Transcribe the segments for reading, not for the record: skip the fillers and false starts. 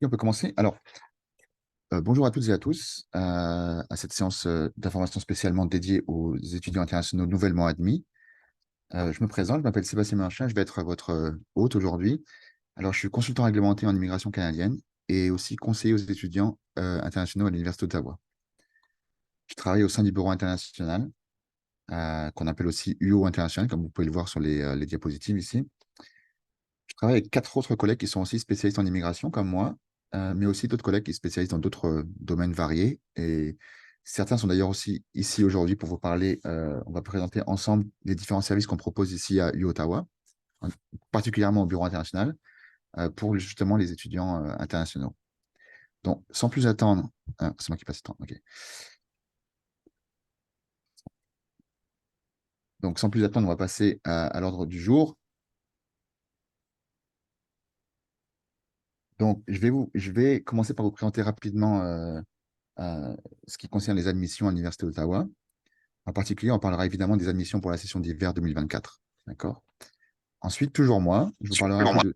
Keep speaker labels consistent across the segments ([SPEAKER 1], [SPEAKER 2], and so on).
[SPEAKER 1] On peut commencer. Alors, bonjour à toutes et à tous à cette séance d'information spécialement dédiée aux étudiants internationaux nouvellement admis. Je me présente, je m'appelle Sébastien Marchin, je vais être votre hôte aujourd'hui. Alors, je suis consultant réglementé en immigration canadienne et aussi conseiller aux étudiants internationaux à l'Université d'Ottawa. Je travaille au sein du bureau international, qu'on appelle aussi UO international, comme vous pouvez le voir sur les diapositives ici. Je travaille avec quatre autres collègues qui sont aussi spécialistes en immigration, comme moi, mais aussi d'autres collègues qui spécialisent dans d'autres domaines variés. Et certains sont d'ailleurs aussi ici aujourd'hui pour vous parler. On va présenter ensemble les différents services qu'on propose ici à UOttawa, particulièrement au bureau international, pour justement les étudiants internationaux. Donc, sans plus attendre, c'est moi qui passe le temps, ok. Donc, sans plus attendre, on va passer à l'ordre du jour. Donc, je vais commencer par vous présenter rapidement euh, ce qui concerne les admissions à l'Université d'Ottawa. En particulier, on parlera évidemment des admissions pour la session d'hiver 2024. D'accord? Ensuite, toujours moi, je vous parlerai un peu de...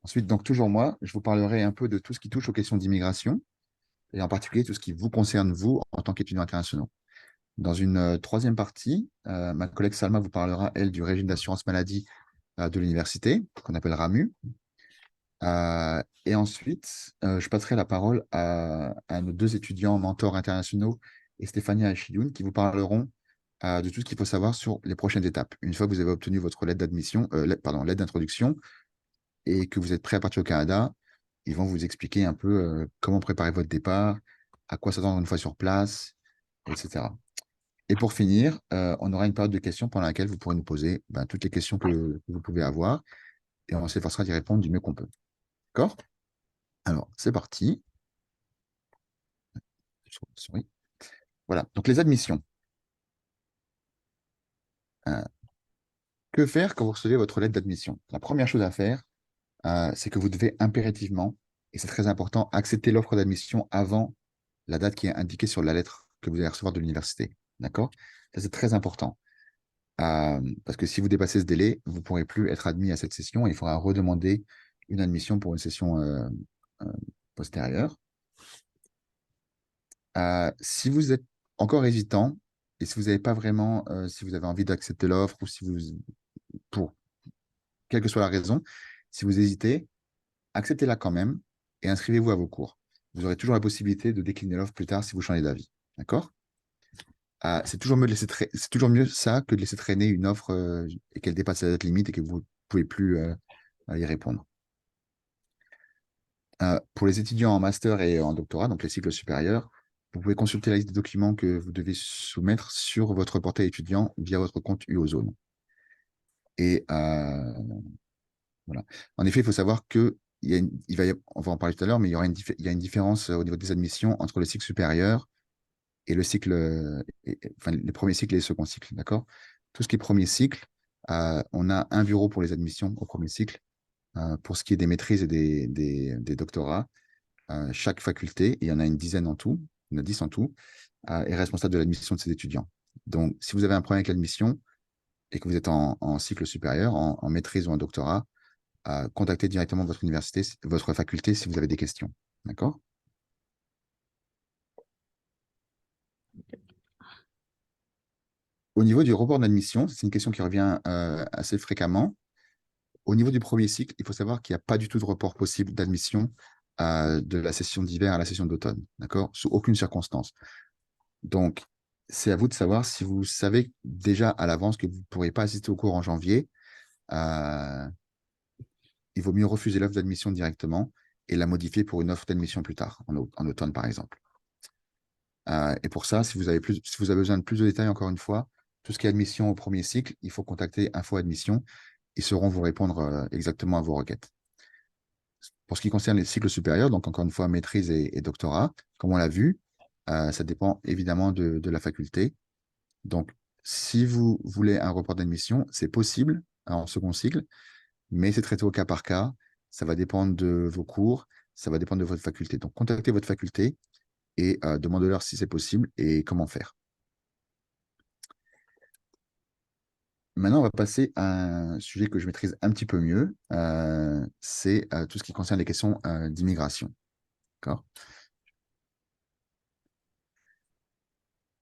[SPEAKER 1] Ensuite, donc toujours moi, je vous parlerai un peu de tout ce qui touche aux questions d'immigration, et en particulier tout ce qui vous concerne, vous, en tant qu'étudiant international. Dans une troisième partie, ma collègue Salma vous parlera, elle, du régime d'assurance maladie de l'université, qu'on appelle RAMU. Et ensuite, je passerai la parole à nos deux étudiants mentors internationaux et Stéphanie Achidoun qui vous parleront de tout ce qu'il faut savoir sur les prochaines étapes. Une fois que vous avez obtenu votre lettre d'admission, lettre d'introduction et que vous êtes prêt à partir au Canada, ils vont vous expliquer un peu comment préparer votre départ, à quoi s'attendre une fois sur place, etc. Et pour finir, on aura une période de questions pendant laquelle vous pourrez nous poser toutes les questions que vous pouvez avoir et on s'efforcera d'y répondre du mieux qu'on peut. D'accord? Alors, c'est parti. Souris. Voilà, donc les admissions. Euh, que faire quand vous recevez votre lettre d'admission? La première chose à faire, c'est que vous devez impérativement, et c'est très important, accepter l'offre d'admission avant la date qui est indiquée sur la lettre que vous allez recevoir de l'université. D'accord? Ça, c'est très important. Parce que si vous dépassez ce délai, vous ne pourrez plus être admis à cette session et il faudra redemander une admission pour une session euh, postérieure. Si vous êtes encore hésitant et si vous n'avez pas vraiment, si vous avez envie d'accepter l'offre ou si vous, pour quelle que soit la raison, si vous hésitez, acceptez-la quand même et inscrivez-vous à vos cours. Vous aurez toujours la possibilité de décliner l'offre plus tard si vous changez d'avis. D'accord? C'est toujours mieux c'est toujours mieux ça que de laisser traîner une offre et qu'elle dépasse la date limite et que vous ne pouvez plus y répondre. Pour les étudiants en master et en doctorat, donc les cycles supérieurs, vous pouvez consulter la liste des documents que vous devez soumettre sur votre portail étudiant via votre compte UOZone. Et voilà. En effet, il faut savoir que on va en parler tout à l'heure, mais il y a une différence au niveau des admissions entre le cycle supérieur et le cycle, enfin, les premiers cycles et les seconds cycles, d'accord? Tout ce qui est premier cycle, on a un bureau pour les admissions au premier cycle. Pour ce qui est des maîtrises et des doctorats, chaque faculté, et il y en a une dizaine en tout, il y en a 10 en tout, est responsable de l'admission de ses étudiants. Donc, si vous avez un problème avec l'admission et que vous êtes en cycle supérieur, en maîtrise ou en doctorat, contactez directement votre université, votre faculté si vous avez des questions. D'accord? Au niveau du report d'admission, c'est une question qui revient assez fréquemment. Au niveau du premier cycle, il faut savoir qu'il n'y a pas du tout de report possible d'admission de la session d'hiver à la session d'automne. D'accord? Sous aucune circonstance. Donc, c'est à vous de savoir si vous savez déjà à l'avance que vous ne pourrez pas assister au cours en janvier. euh, il vaut mieux refuser l'offre d'admission directement et la modifier pour une offre d'admission plus tard, en automne par exemple. Et pour ça, si vous avez besoin de plus de détails, encore une fois, tout ce qui est admission au premier cycle, il faut contacter Info Admission. Ils sauront vous répondre exactement à vos requêtes. Pour ce qui concerne les cycles supérieurs, donc encore une fois, maîtrise et doctorat, comme on l'a vu, ça dépend évidemment de la faculté. Donc, si vous voulez un report d'admission, c'est possible en second cycle, mais c'est traité au cas par cas. Ça va dépendre de vos cours, ça va dépendre de votre faculté. Donc, contactez votre faculté et demandez-leur si c'est possible et comment faire. Maintenant, on va passer à un sujet que je maîtrise un petit peu mieux. C'est tout ce qui concerne les questions d'immigration. D'accord?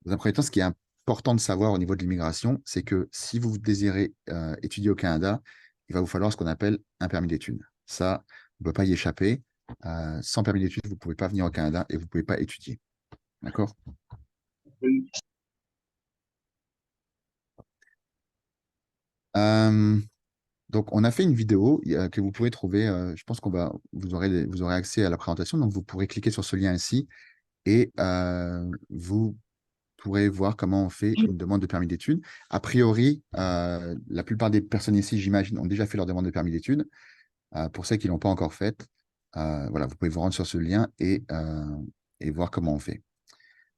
[SPEAKER 1] Dans un premier temps, ce qui est important de savoir au niveau de l'immigration, c'est que si vous désirez étudier au Canada, il va vous falloir ce qu'on appelle un permis d'études. Ça, on ne peut pas y échapper. Sans permis d'études, vous ne pouvez pas venir au Canada et vous ne pouvez pas étudier. D'accord? Euh, donc, on a fait une vidéo que vous pouvez trouver. Je pense vous aurez accès à la présentation. Donc, vous pourrez cliquer sur ce lien ici et vous pourrez voir comment on fait une demande de permis d'études. A priori, la plupart des personnes ici, j'imagine, ont déjà fait leur demande de permis d'études. Pour ceux qui ne l'ont pas encore faite, voilà, vous pouvez vous rendre sur ce lien et voir comment on fait.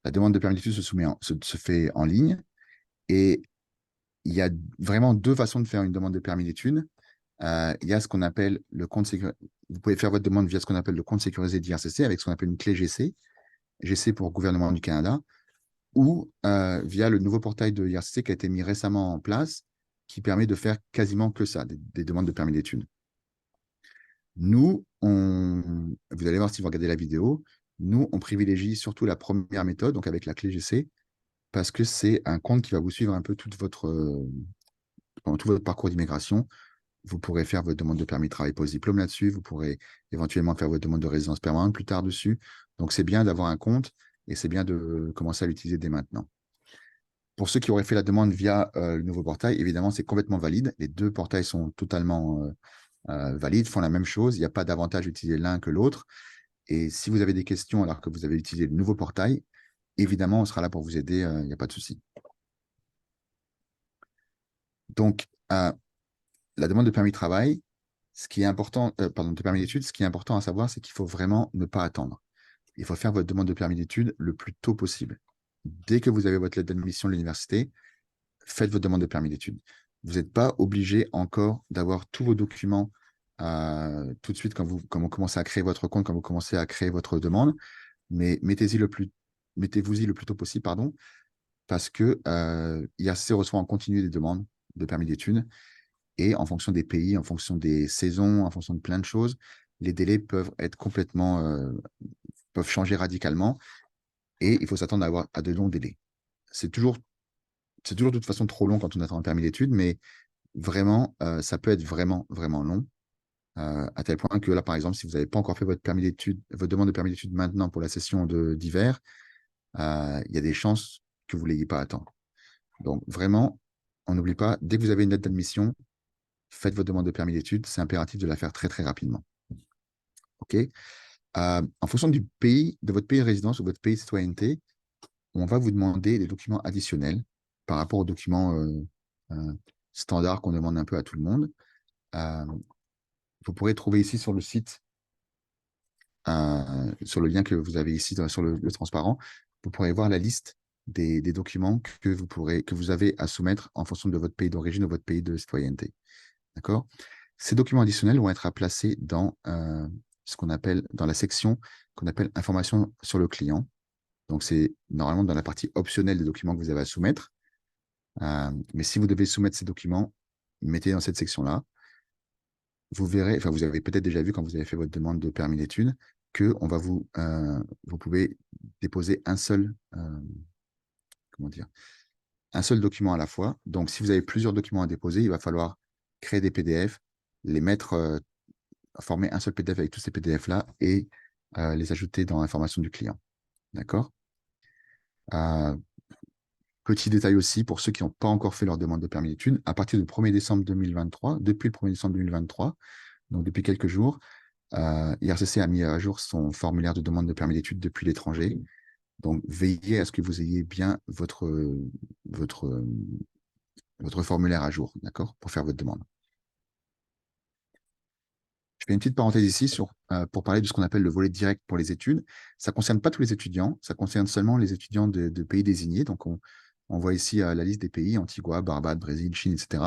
[SPEAKER 1] La demande de permis d'études se fait en ligne et il y a vraiment deux façons de faire une demande de permis d'études. Il y a ce qu'on appelle le compte sécurisé. Vous pouvez faire votre demande via ce qu'on appelle le compte sécurisé d'IRCC avec ce qu'on appelle une clé GC, GC pour Gouvernement du Canada, ou via le nouveau portail de l'IRCC qui a été mis récemment en place, qui permet de faire quasiment que ça, des demandes de permis d'études. Nous, vous allez voir si vous regardez la vidéo, nous, on privilégie surtout la première méthode, donc avec la clé GC, parce que c'est un compte qui va vous suivre un peu pendant tout votre parcours d'immigration. Vous pourrez faire votre demande de permis de travail post-diplôme là-dessus. Vous pourrez éventuellement faire votre demande de résidence permanente plus tard dessus. Donc, c'est bien d'avoir un compte et c'est bien de commencer à l'utiliser dès maintenant. Pour ceux qui auraient fait la demande via le nouveau portail, évidemment, c'est complètement valide. Les deux portails sont totalement valides, font la même chose. Il n'y a pas d'avantage d'utiliser l'un que l'autre. Et si vous avez des questions alors que vous avez utilisé le nouveau portail, évidemment, on sera là pour vous aider. Il n'y a pas de souci. Donc, la demande de permis de travail, ce qui est important, pardon, de permis d'études, ce qui est important à savoir, c'est qu'il faut vraiment ne pas attendre. Il faut faire votre demande de permis d'études le plus tôt possible. Dès que vous avez votre lettre d'admission de l'université, faites votre demande de permis d'études. Vous n'êtes pas obligé encore d'avoir tous vos documents tout de suite quand vous commencez à créer votre compte, quand vous commencez à créer votre demande, mais mettez-vous-y le plus tôt possible, pardon, parce que IRCC reçoit en continu des demandes de permis d'études. Et en fonction des pays, en fonction des saisons, en fonction de plein de choses, les délais peuvent être peuvent changer radicalement et il faut s'attendre à de longs délais. C'est toujours, c'est toujours de toute façon trop long quand on attend un permis d'études, mais vraiment, ça peut être vraiment, vraiment long. À tel point que là, par exemple, si vous n'avez pas encore fait votre permis d'études, votre demande de permis d'études maintenant pour la session d'hiver, il y a des chances que vous ne l'ayez pas à attendre. Donc vraiment, on n'oublie pas, dès que vous avez une lettre d'admission, faites votre demande de permis d'études. C'est impératif de la faire très, très rapidement. OK? En fonction du pays, de votre pays de résidence ou votre pays de citoyenneté, on va vous demander des documents additionnels par rapport aux documents standards qu'on demande un peu à tout le monde. Euh, Vous pourrez trouver ici sur le site, sur le lien que vous avez ici sur le transparent, vous pourrez voir la liste des documents que vous avez à soumettre en fonction de votre pays d'origine ou votre pays de citoyenneté. D'accord? Ces documents additionnels vont être placés dans ce qu'on appelle, dans la section qu'on appelle information sur le client. Donc, c'est normalement dans la partie optionnelle des documents que vous avez à soumettre. Mais si vous devez soumettre ces documents, mettez dans cette section-là. Vous verrez, enfin, vous avez peut-être déjà vu quand vous avez fait votre demande de permis d'études que vous pouvez déposer comment dire, un seul document à la fois. Donc, si vous avez plusieurs documents à déposer, il va falloir créer des PDF, les mettre, former un seul PDF avec tous ces PDF-là et les ajouter dans l'information du client. D'accord? Euh, Petit détail aussi, pour ceux qui n'ont pas encore fait leur demande de permis d'études, à partir du 1er décembre 2023, depuis le 1er décembre 2023, donc depuis quelques jours, IRCC a mis à jour son formulaire de demande de permis d'études depuis l'étranger. Donc, veillez à ce que vous ayez bien votre, votre formulaire à jour, d'accord, pour faire votre demande. Je fais une petite parenthèse ici pour parler de ce qu'on appelle le volet direct pour les études. Ça ne concerne pas tous les étudiants, ça concerne seulement les étudiants de pays désignés. Donc, on voit ici la liste des pays, Antigua, Barbade, Brésil, Chine, etc.,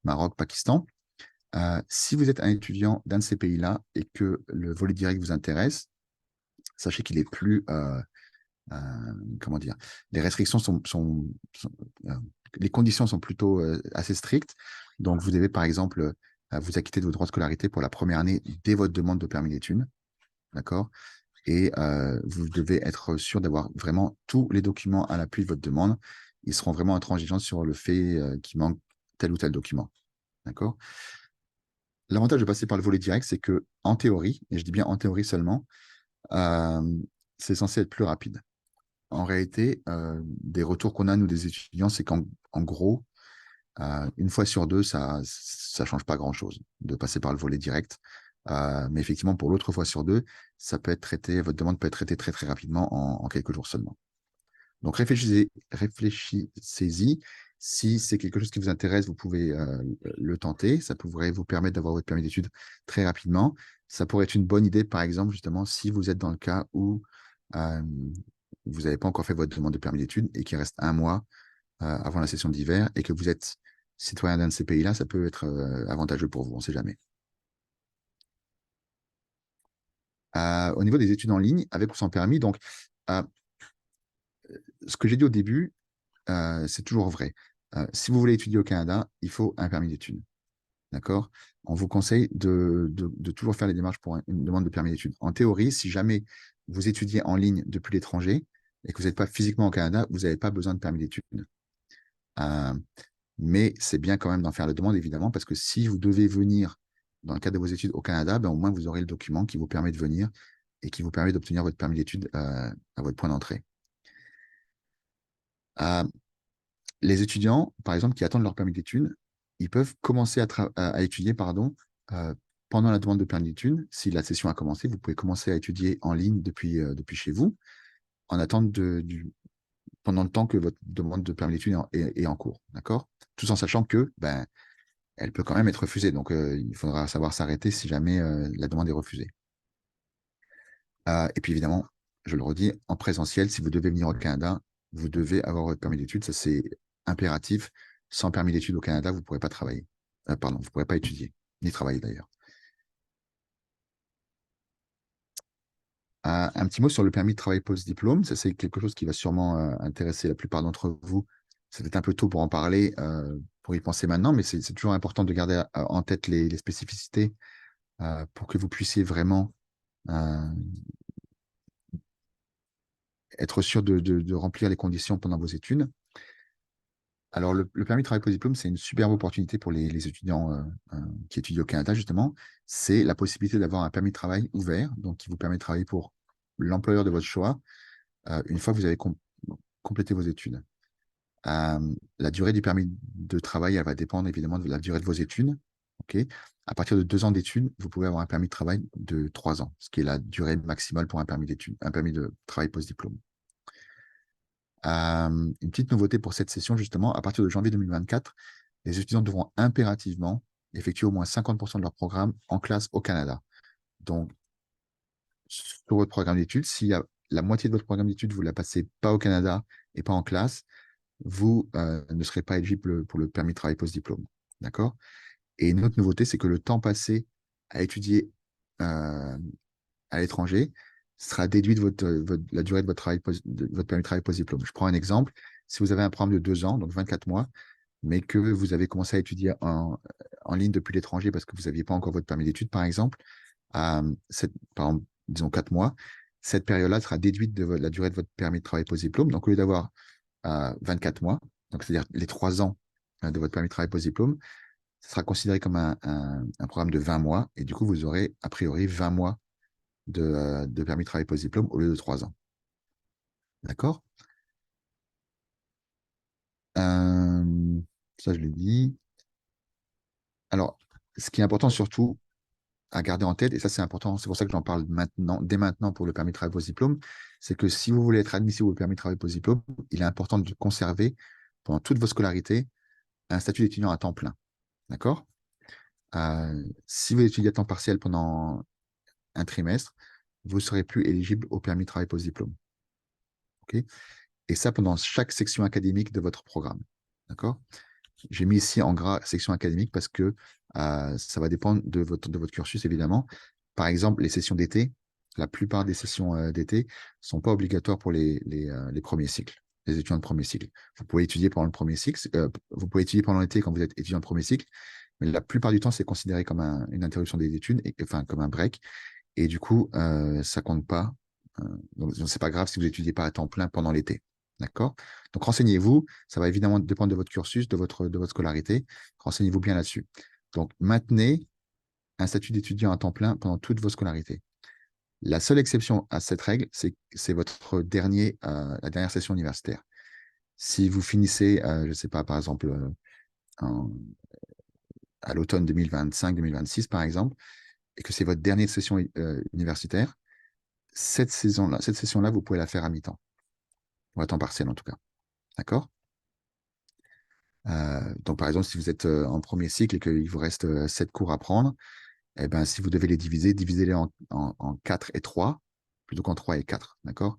[SPEAKER 1] Maroc, Pakistan. Si vous êtes un étudiant d'un de ces pays-là et que le volet direct vous intéresse, sachez qu'il est plus, comment dire, les restrictions sont les conditions sont plutôt assez strictes. Donc, vous devez, par exemple, vous acquitter de vos droits de scolarité pour la première année dès votre demande de permis d'études. D'accord? Et vous devez être sûr d'avoir vraiment tous les documents à l'appui de votre demande. Ils seront vraiment intransigeants sur le fait qu'il manque tel ou tel document. D'accord? L'avantage de passer par le volet direct, c'est que en théorie, et je dis bien en théorie seulement, euh, c'est censé être plus rapide. En réalité, des retours qu'on a, nous, des étudiants, c'est qu'en gros, une fois sur deux, ça ne change pas grand-chose de passer par le volet direct. Mais effectivement, pour l'autre fois sur deux, ça peut être traité, votre demande peut être traitée très, très rapidement en quelques jours seulement. Donc, réfléchissez-y. Si c'est quelque chose qui vous intéresse, vous pouvez le tenter. Ça pourrait vous permettre d'avoir votre permis d'études très rapidement. Ça pourrait être une bonne idée, par exemple, justement, si vous êtes dans le cas où euh, vous n'avez pas encore fait votre demande de permis d'études et qu'il reste un mois avant la session d'hiver et que vous êtes citoyen d'un de ces pays-là, ça peut être avantageux pour vous, on ne sait jamais. Au niveau des études en ligne, avec ou sans permis, donc, euh, ce que j'ai dit au début, c'est toujours vrai. Si vous voulez étudier au Canada, il faut un permis d'études. D'accord? On vous conseille de toujours faire les démarches pour une demande de permis d'études. En théorie, si jamais vous étudiez en ligne depuis l'étranger et que vous n'êtes pas physiquement au Canada, vous n'avez pas besoin de permis d'études. Euh, mais c'est bien quand même d'en faire la demande, évidemment, parce que si vous devez venir dans le cadre de vos études au Canada, ben, au moins vous aurez le document qui vous permet de venir et qui vous permet d'obtenir votre permis d'études à votre point d'entrée. Euh, les étudiants, par exemple, qui attendent leur permis d'études, ils peuvent commencer à étudier pardon, euh, pendant la demande de permis d'études. Si la session a commencé, vous pouvez commencer à étudier en ligne depuis chez vous, en attente pendant le temps que votre demande de permis d'études est en cours. D'accord? Tout en sachant que ben, elle peut quand même être refusée. Donc, il faudra savoir s'arrêter si jamais la demande est refusée. Et puis, évidemment, je le redis, en présentiel, si vous devez venir au Canada, vous devez avoir votre permis d'études. Ça, c'est impératif. Sans permis d'études au Canada, vous ne pourrez pas travailler. Pardon, vous ne pourrez pas étudier, ni travailler d'ailleurs. Un petit mot sur le permis de travail post-diplôme. Ça, c'est quelque chose qui va sûrement intéresser la plupart d'entre vous. C'est peut-être un peu tôt pour en parler, pour y penser maintenant, mais c'est toujours important de garder en tête les spécificités pour que vous puissiez vraiment euh, être sûr de remplir les conditions pendant vos études. Alors, le permis de travail post-diplôme, c'est une superbe opportunité pour les étudiants qui étudient au Canada, justement. C'est la possibilité d'avoir un permis de travail ouvert, donc qui vous permet de travailler pour l'employeur de votre choix une fois que vous avez complété vos études. La durée du permis de travail, elle va dépendre évidemment de la durée de vos études. Ok. À partir de 2 ans d'études, vous pouvez avoir un permis de travail de 3 ans, ce qui est la durée maximale pour un permis d'études, un permis de travail post-diplôme. Une petite nouveauté pour cette session, justement, à partir de janvier 2024, les étudiants devront impérativement effectuer au moins 50% de leur programme en classe au Canada. Donc, sur votre programme d'études, si la moitié de votre programme d'études, vous ne la passez pas au Canada et pas en classe, vous ne serez pas éligible pour le permis de travail post-diplôme. D'accord? Et une autre nouveauté, c'est que le temps passé à étudier euh, à l'étranger sera déduit de la durée de de votre permis de travail post-diplôme. Je prends un exemple. Si vous avez un programme de 2 ans, donc 24 mois, mais que vous avez commencé à étudier en ligne depuis l'étranger parce que vous n'aviez pas encore votre permis d'études, par exemple, par exemple, disons 4 mois, cette période-là sera déduite de la durée de votre permis de travail post-diplôme. Donc, au lieu d'avoir 24 mois, donc c'est-à-dire les 3 ans de votre permis de travail post-diplôme, ce sera considéré comme un programme de 20 mois, et du coup, vous aurez a priori 20 mois de permis de travail post-diplôme au lieu de 3 ans. D'accord? Euh, Ça, je l'ai dit. Alors, ce qui est important surtout à garder en tête, et ça c'est important, c'est pour ça que j'en parle maintenant, dès maintenant pour le permis de travail post-diplôme, c'est que si vous voulez être admissible au permis de travail post-diplôme, il est important de conserver pendant toute vos scolarités un statut d'étudiant à temps plein. D'accord? Si vous étudiez à temps partiel pendant un trimestre, vous ne serez plus éligible au permis de travail post-diplôme. Ok. Et ça pendant chaque section académique de votre programme. D'accord? J'ai mis ici en gras section académique parce que ça va dépendre de votre cursus, évidemment. Par exemple, les sessions d'été, la plupart des sessions d'été ne sont pas obligatoires pour les premiers cycles. les étudiants de premier cycle. Vous pouvez étudier pendant le premier cycle, vous pouvez étudier pendant l'été quand vous êtes étudiant de premier cycle, mais la plupart du temps, c'est considéré comme une interruption des études, enfin comme un break, et du coup, ça compte pas. Donc, c'est pas grave si vous étudiez pas à temps plein pendant l'été. D'accord? Donc, renseignez-vous. Ça va évidemment dépendre de votre cursus, de votre scolarité. Renseignez-vous bien là-dessus. Donc, maintenez un statut d'étudiant à temps plein pendant toutes vos scolarités. La seule exception à cette règle, c'est la dernière session universitaire. Si vous finissez, je ne sais pas, par exemple, en- à l'automne 2025-2026, par exemple, et que c'est votre dernière session universitaire, cette session-là, vous pouvez la faire à mi-temps, ou à temps partiel en tout cas. D'accord? Donc, par exemple, si vous êtes en premier cycle et qu'il vous reste 7 cours à prendre, eh ben, si vous devez les diviser, divisez-les en 4 et 3 plutôt qu'en 3 et 4. D'accord?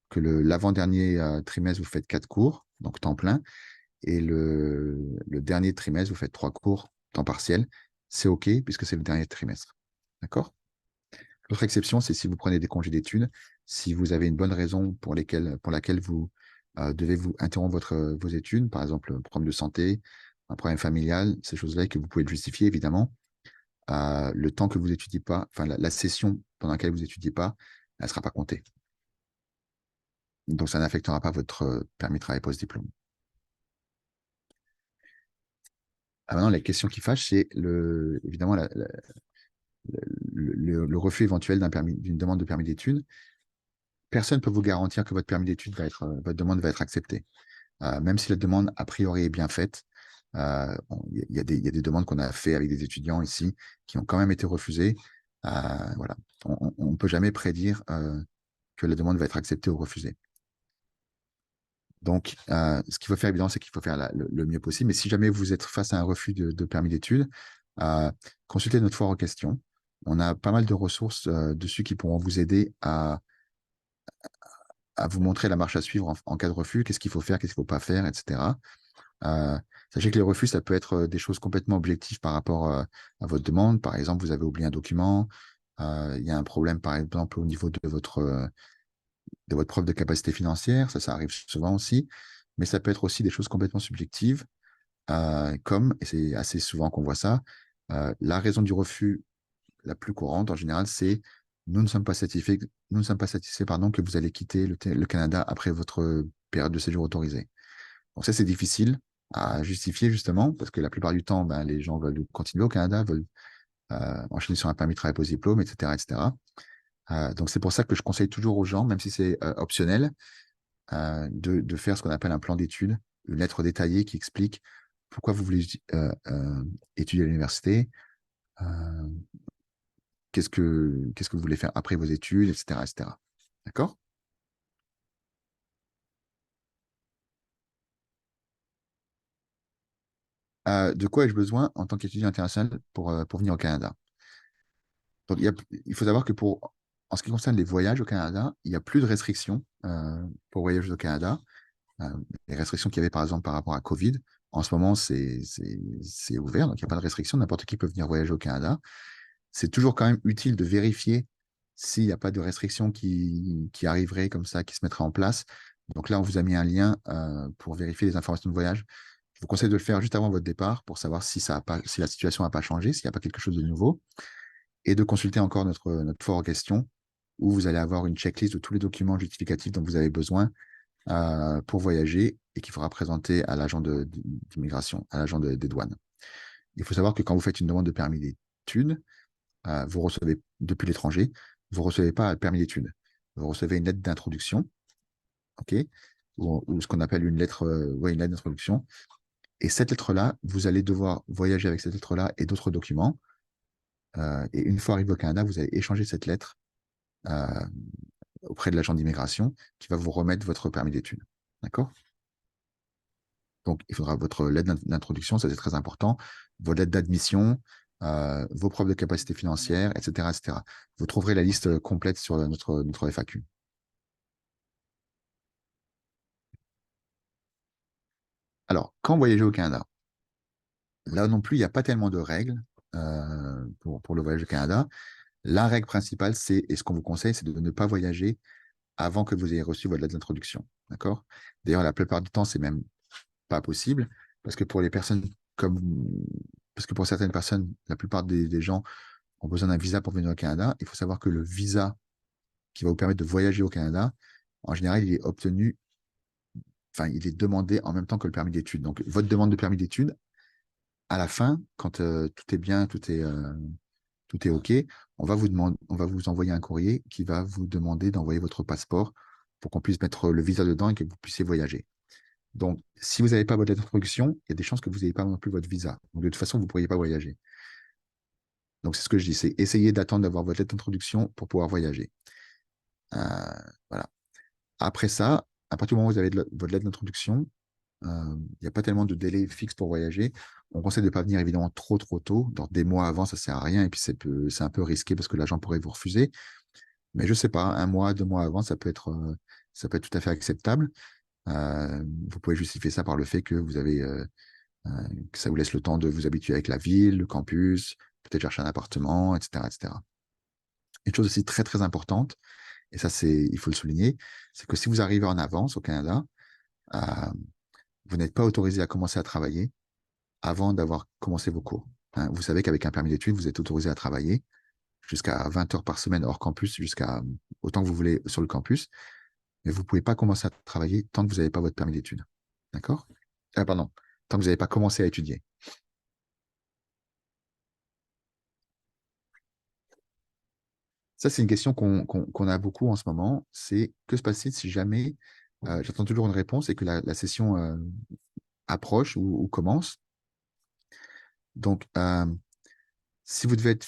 [SPEAKER 1] Que l'avant-dernier trimestre, vous faites 4 cours, donc temps plein, et le dernier trimestre, vous faites 3 cours, temps partiel. C'est OK, puisque c'est le dernier trimestre. D'accord? L'autre exception, c'est si vous prenez des congés d'études, si vous avez une bonne raison pour laquelle vous devez vous interrompre vos études, par exemple un problème de santé, un problème familial, ces choses-là que vous pouvez le justifier évidemment, le temps que vous n'étudiez pas, enfin la session pendant laquelle vous n'étudiez pas, elle ne sera pas comptée. Donc ça n'affectera pas votre permis de travail post-diplôme. Maintenant, la question qui fâche, c'est évidemment le refus éventuel d'une demande de permis d'études. Personne ne peut vous garantir que votre permis d'études votre demande va être acceptée. Même si la demande, a priori, est bien faite, il y a des demandes qu'on a fait avec des étudiants ici qui ont quand même été refusées. Voilà. On ne peut jamais prédire que la demande va être acceptée ou refusée. Donc, ce qu'il faut faire, évidemment, c'est qu'il faut faire le mieux possible. Mais si jamais vous êtes face à un refus de permis d'études, consultez notre foire aux questions. On a pas mal de ressources dessus qui pourront vous aider à vous montrer la marche à suivre en cas de refus, qu'est-ce qu'il faut faire, qu'est-ce qu'il ne faut pas faire, etc. Euh, Sachez que les refus, ça peut être des choses complètement objectives par rapport à votre demande. Par exemple, vous avez oublié un document, il y a un problème, par exemple, au niveau de votre preuve de capacité financière, ça arrive souvent aussi, mais ça peut être aussi des choses complètement subjectives, comme, et c'est assez souvent qu'on voit ça, la raison du refus la plus courante en général, c'est nous ne sommes pas satisfaits pardon, que vous allez quitter le Canada après votre période de séjour autorisée. Donc ça, c'est difficile à justifier justement, parce que la plupart du temps, ben, les gens veulent continuer au Canada, veulent enchaîner sur un permis de travail post-diplôme, etc., etc. Donc c'est pour ça que je conseille toujours aux gens, même si c'est optionnel, de faire ce qu'on appelle un plan d'études, une lettre détaillée qui explique pourquoi vous voulez étudier à l'université, euh, qu'est-ce que vous voulez faire après vos études, etc., etc. D'accord? De quoi ai-je besoin en tant qu'étudiant international pour venir au Canada? Donc, il faut savoir que en ce qui concerne les voyages au Canada, il n'y a plus de restrictions pour voyager au Canada. Euh, les restrictions qu'il y avait, par exemple, par rapport à Covid, en ce moment, c'est ouvert, donc il n'y a pas de restrictions. N'importe qui peut venir voyager au Canada. C'est toujours quand même utile de vérifier s'il n'y a pas de restrictions qui arriveraient comme ça, qui se mettraient en place. Donc là, on vous a mis un lien pour vérifier les informations de voyage. Je vous conseille de le faire juste avant votre départ pour savoir si la situation n'a pas changé, s'il n'y a pas quelque chose de nouveau, et de consulter encore notre fort en question, où vous allez avoir une checklist de tous les documents justificatifs dont vous avez besoin pour voyager et qu'il faudra présenter à l'agent d'immigration, à l'agent des douanes. Il faut savoir que quand vous faites une demande de permis d'études, vous recevez depuis l'étranger, vous ne recevez pas un permis d'études. Vous recevez une lettre d'introduction, ok, ou ce qu'on appelle une lettre d'introduction. Et cette lettre-là, vous allez devoir voyager avec cette lettre-là et d'autres documents. Et une fois arrivé au Canada, vous allez échanger cette lettre euh, auprès de l'agent d'immigration qui va vous remettre votre permis d'études. D'accord? Donc, il faudra votre lettre d'introduction, ça c'est très important, vos lettres d'admission, vos preuves de capacité financière, etc., etc. Vous trouverez la liste complète sur notre FAQ. Alors, quand voyager au Canada, là non plus, il n'y a pas tellement de règles pour le voyage au Canada. La règle principale, et ce qu'on vous conseille, c'est de ne pas voyager avant que vous ayez reçu votre lettre d'introduction. D'accord? D'ailleurs, la plupart du temps, c'est même pas possible parce que pour les personnes comme parce que pour certaines personnes, la plupart des gens ont besoin d'un visa pour venir au Canada. Il faut savoir que le visa qui va vous permettre de voyager au Canada, en général, il est obtenu, enfin, il est demandé en même temps que le permis d'études. Donc, votre demande de permis d'études, à la fin, quand tout est bien, tout est OK, on va vous envoyer un courrier qui va vous demander d'envoyer votre passeport pour qu'on puisse mettre le visa dedans et que vous puissiez voyager. Donc, si vous n'avez pas votre lettre d'introduction, il y a des chances que vous n'ayez pas non plus votre visa. Donc, de toute façon, vous ne pourriez pas voyager. Donc, c'est ce que je dis, c'est essayer d'attendre d'avoir votre lettre d'introduction pour pouvoir voyager. Euh, voilà. Après ça, à partir du moment où vous avez votre lettre d'introduction, il n'y a pas tellement de délai fixe pour voyager. On conseille de ne pas venir évidemment trop tôt. Dans des mois avant, ça ne sert à rien. Et puis, c'est un peu risqué parce que l'agent pourrait vous refuser. Mais je ne sais pas, un mois, 2 mois avant, ça peut être tout à fait acceptable. Vous pouvez justifier ça par le fait que que ça vous laisse le temps de vous habituer avec la ville, le campus, peut-être chercher un appartement, etc., etc. Une chose aussi très, très importante, et ça, il faut le souligner, c'est que si vous arrivez en avance au Canada, euh, vous n'êtes pas autorisé à commencer à travailler avant d'avoir commencé vos cours. Hein, vous savez qu'avec un permis d'études, vous êtes autorisé à travailler jusqu'à 20 heures par semaine hors campus, jusqu'à autant que vous voulez sur le campus, mais vous ne pouvez pas commencer à travailler tant que vous n'avez pas votre permis d'études. D'accord? Ah, pardon, tant que vous n'avez pas commencé à étudier. Ça, c'est une question qu'on a beaucoup en ce moment. C'est que se passe-t-il si jamais, j'attends toujours une réponse et que la session approche ou commence. Donc, si vous devez être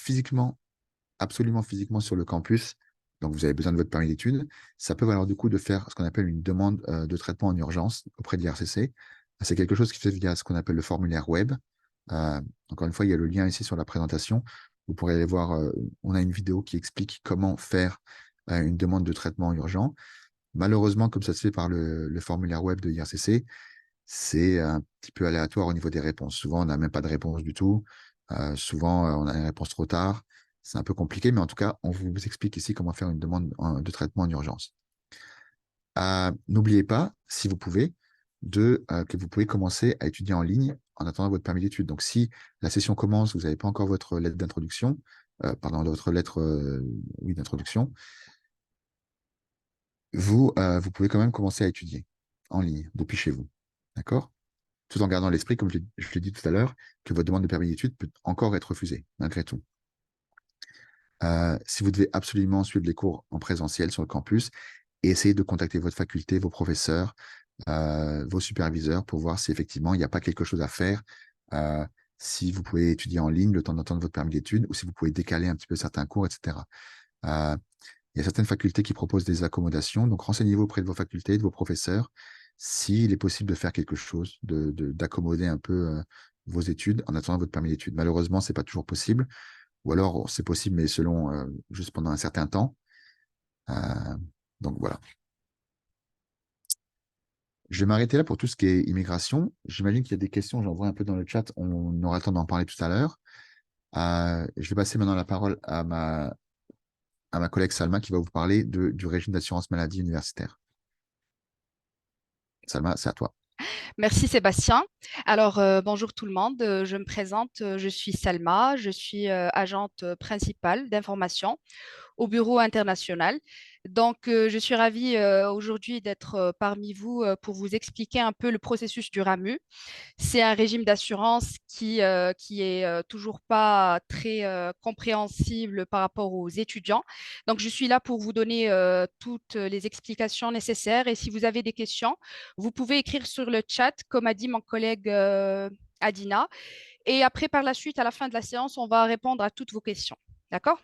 [SPEAKER 1] absolument physiquement sur le campus, donc vous avez besoin de votre permis d'études, ça peut valoir du coup de faire ce qu'on appelle une demande de traitement en urgence auprès de l'IRCC. C'est quelque chose qui se fait via ce qu'on appelle le formulaire web. Encore une fois, il y a le lien ici sur la présentation. Vous pourrez aller voir, on a une vidéo qui explique comment faire une demande de traitement urgent. Malheureusement, comme ça se fait par le formulaire web de l'IRCC, c'est un petit peu aléatoire au niveau des réponses. Souvent, on n'a même pas de réponse du tout. Souvent, on a une réponse trop tard. C'est un peu compliqué, mais en tout cas, on vous explique ici comment faire une demande de traitement en urgence. N'oubliez pas, si vous pouvez, que vous pouvez commencer à étudier en ligne en attendant votre permis d'études. Donc, si la session commence, vous n'avez pas encore votre lettre d'introduction, pardon, votre lettre oui, d'introduction, vous pouvez quand même commencer à étudier en ligne depuis chez vous. D'accord? Tout en gardant à l'esprit, comme je l'ai dit tout à l'heure, que votre demande de permis d'études peut encore être refusée, malgré tout. Si vous devez absolument suivre les cours en présentiel sur le campus, essayez de contacter votre faculté, vos professeurs, vos superviseurs pour voir si effectivement il n'y a pas quelque chose à faire, euh, si vous pouvez étudier en ligne le temps d'attendre votre permis d'études ou si vous pouvez décaler un petit peu certains cours, etc. Euh, il y a certaines facultés qui proposent des accommodations, donc renseignez-vous auprès de vos facultés, de vos professeurs, s'il est possible de faire quelque chose, d'accommoder un peu vos études en attendant votre permis d'études. Malheureusement, ce n'est pas toujours possible, ou alors c'est possible, mais selon juste pendant un certain temps. Euh, donc voilà. Je vais m'arrêter là pour tout ce qui est immigration. J'imagine qu'il y a des questions, j'en vois un peu dans le chat, on aura le temps d'en parler tout à l'heure. Je vais passer maintenant la parole à ma collègue Salma qui va vous parler du régime d'assurance maladie universitaire. Salma, c'est à toi.
[SPEAKER 2] Merci Sébastien. Alors, bonjour tout le monde. Je me présente, je suis Salma, je suis agente principale d'information au bureau international. Donc, je suis ravie aujourd'hui d'être parmi vous pour vous expliquer un peu le processus du RAMU. C'est un régime d'assurance qui est toujours pas très compréhensible par rapport aux étudiants. Donc, je suis là pour vous donner toutes les explications nécessaires. Et si vous avez des questions, vous pouvez écrire sur le chat, comme a dit mon collègue Adina. Et après, par la suite, à la fin de la séance, on va répondre à toutes vos questions. D'accord?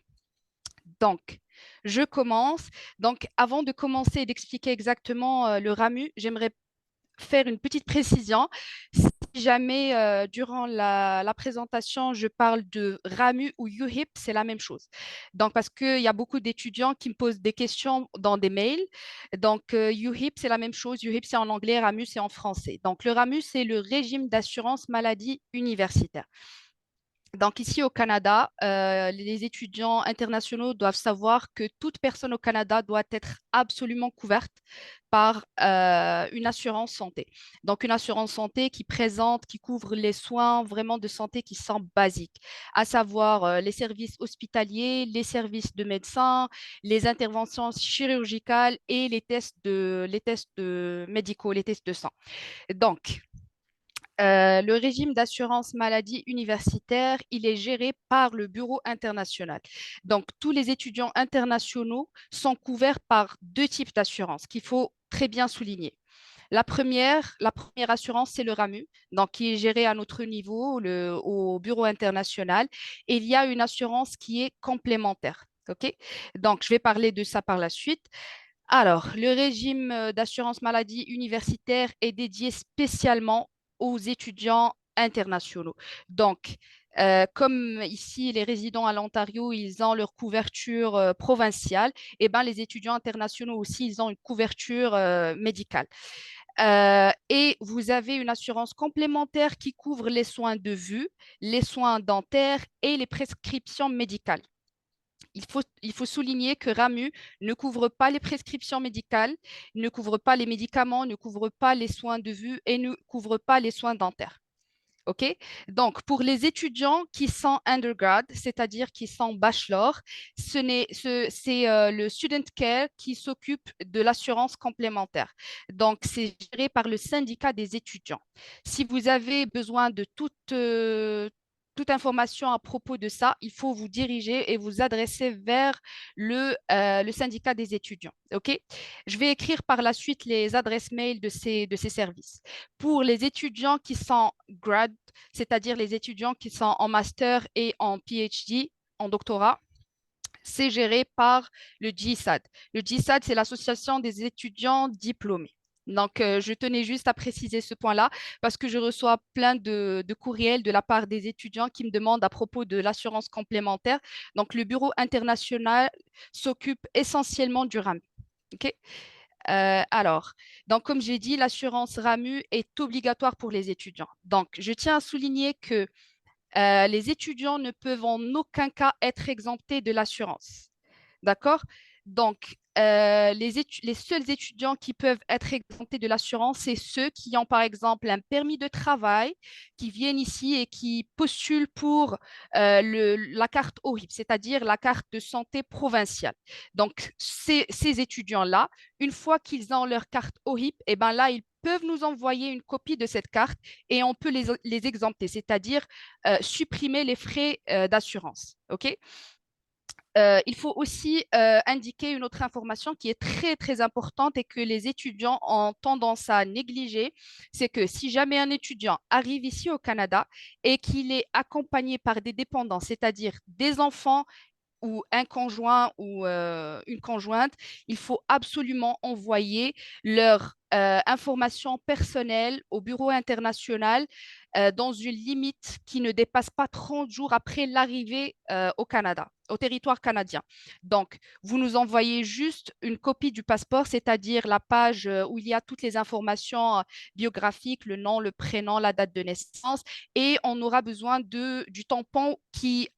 [SPEAKER 2] Donc, je commence. Donc, avant de commencer et d'expliquer exactement le RAMU, j'aimerais faire une petite précision. Si jamais durant la présentation, je parle de RAMU ou UHIP, c'est la même chose. Donc, parce qu'il y a beaucoup d'étudiants qui me posent des questions dans des mails. Donc, UHIP, c'est la même chose. UHIP, c'est en anglais, RAMU, c'est en français. Donc, le RAMU, c'est le régime d'assurance maladie universitaire. Donc ici au Canada, les étudiants internationaux doivent savoir que toute personne au Canada doit être absolument couverte par une assurance santé. Donc une assurance santé qui couvre les soins vraiment de santé qui sont basiques, à savoir les services hospitaliers, les services de médecins, les interventions chirurgicales et les tests médicaux, les tests de sang. Donc, le régime d'assurance maladie universitaire, il est géré par le Bureau international. Donc, tous les étudiants internationaux sont couverts par deux types d'assurance qu'il faut très bien souligner. La première assurance, c'est le RAMU, donc qui est géré à notre niveau, au Bureau international. Et il y a une assurance qui est complémentaire. OK? Donc, je vais parler de ça par la suite. Alors, le régime d'assurance maladie universitaire est dédié spécialement aux étudiants internationaux. Donc, comme ici, les résidents à l'Ontario, ils ont leur couverture provinciale, et ben, les étudiants internationaux aussi, ils ont une couverture médicale. Et vous avez une assurance complémentaire qui couvre les soins de vue, les soins dentaires et les prescriptions médicales. Il faut souligner que RAMU ne couvre pas les prescriptions médicales, ne couvre pas les médicaments, ne couvre pas les soins de vue et ne couvre pas les soins dentaires. OK? Donc, pour les étudiants qui sont undergrad, c'est-à-dire qui sont bachelor, c'est le student care qui s'occupe de l'assurance complémentaire. Donc, c'est géré par le syndicat des étudiants. Si vous avez besoin de toute information à propos de ça, il faut vous diriger et vous adresser vers le syndicat des étudiants. OK? Je vais écrire par la suite les adresses mail de ces services. Pour les étudiants qui sont grad, c'est-à-dire les étudiants qui sont en master et en PhD, en doctorat, c'est géré par le GSAD. Le GSAD, c'est l'Association des étudiants diplômés. Donc, je tenais juste à préciser ce point-là parce que je reçois plein de courriels de la part des étudiants qui me demandent à propos de l'assurance complémentaire. Donc, le bureau international s'occupe essentiellement du RAM. OK? Alors, donc comme j'ai dit, l'assurance RAMU est obligatoire pour les étudiants. Donc, je tiens à souligner que les étudiants ne peuvent en aucun cas être exemptés de l'assurance. D'accord? Donc, les seuls étudiants qui peuvent être exemptés de l'assurance, c'est ceux qui ont, par exemple, un permis de travail, qui viennent ici et qui postulent pour la carte OHIP, c'est-à-dire la carte de santé provinciale. Donc, ces étudiants-là, une fois qu'ils ont leur carte OHIP, eh ben là, ils peuvent nous envoyer une copie de cette carte et on peut les exempter, c'est-à-dire supprimer les frais d'assurance. OK? Il faut aussi indiquer une autre information qui est très, très importante et que les étudiants ont tendance à négliger, c'est que si jamais un étudiant arrive ici au Canada et qu'il est accompagné par des dépendants, c'est-à-dire des enfants ou un conjoint ou une conjointe, il faut absolument envoyer leurs informations personnelles au bureau international dans une limite qui ne dépasse pas 30 jours après l'arrivée au Canada, au territoire canadien. Donc, vous nous envoyez juste une copie du passeport, c'est-à-dire la page où il y a toutes les informations biographiques, le nom, le prénom, la date de naissance, et on aura besoin du tampon qui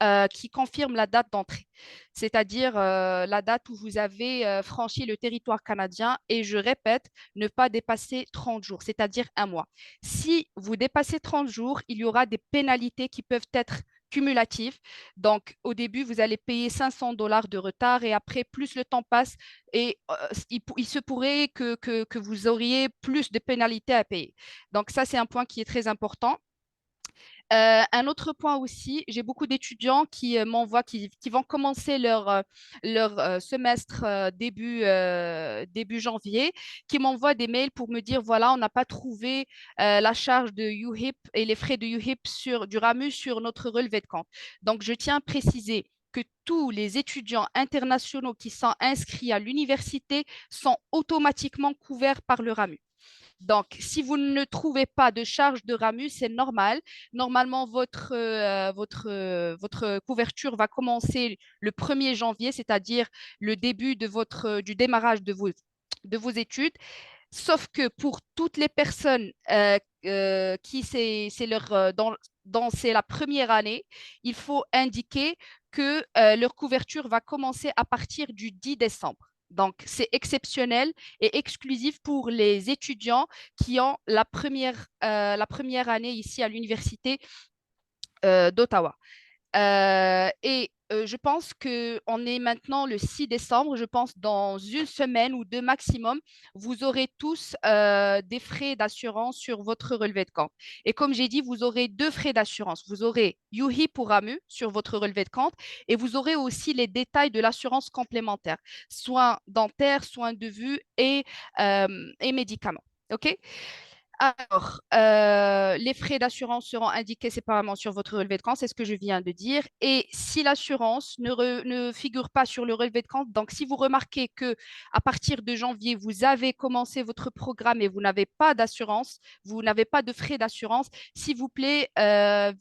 [SPEAKER 2] confirme la date d'entrée, c'est-à-dire la date où vous avez franchi le territoire canadien. Et je répète, ne pas dépasser 30 jours, c'est-à-dire un mois. Si vous dépassez 30 jours, il y aura des pénalités qui peuvent être cumulatives. Donc, au début, vous allez payer 500 $ de retard et après, plus le temps passe et il se pourrait que vous auriez plus de pénalités à payer. Donc, ça, c'est un point qui est très important. Un autre point aussi, j'ai beaucoup d'étudiants qui m'envoient, qui vont commencer leur semestre début janvier, qui m'envoient des mails pour me dire, voilà, on n'a pas trouvé la charge de UHIP et les frais de UHIP du RAMU sur notre relevé de compte. Donc, je tiens à préciser que tous les étudiants internationaux qui sont inscrits à l'université sont automatiquement couverts par le RAMU. Donc, si vous ne trouvez pas de charge de RAMU, c'est normal. Normalement, votre couverture va commencer le 1er janvier, c'est-à-dire le début du démarrage de vos études. Sauf que pour toutes les personnes qui c'est leur c'est la première année, il faut indiquer que leur couverture va commencer à partir du 10 décembre. Donc, c'est exceptionnel et exclusif pour les étudiants qui ont la première année ici à l'Université d'Ottawa. Je pense qu'on est maintenant le 6 décembre. Je pense dans une semaine ou deux maximum, vous aurez tous des frais d'assurance sur votre relevé de compte. Et comme j'ai dit, vous aurez deux frais d'assurance. Vous aurez Yuhi pour AMU sur votre relevé de compte et vous aurez aussi les détails de l'assurance complémentaire, soins dentaires, soins de vue et médicaments. OK? Alors, les frais d'assurance seront indiqués séparément sur votre relevé de compte, c'est ce que je viens de dire. Et si l'assurance ne figure pas sur le relevé de compte, donc si vous remarquez que à partir de janvier, vous avez commencé votre programme et vous n'avez pas d'assurance, vous n'avez pas de frais d'assurance, s'il vous plaît,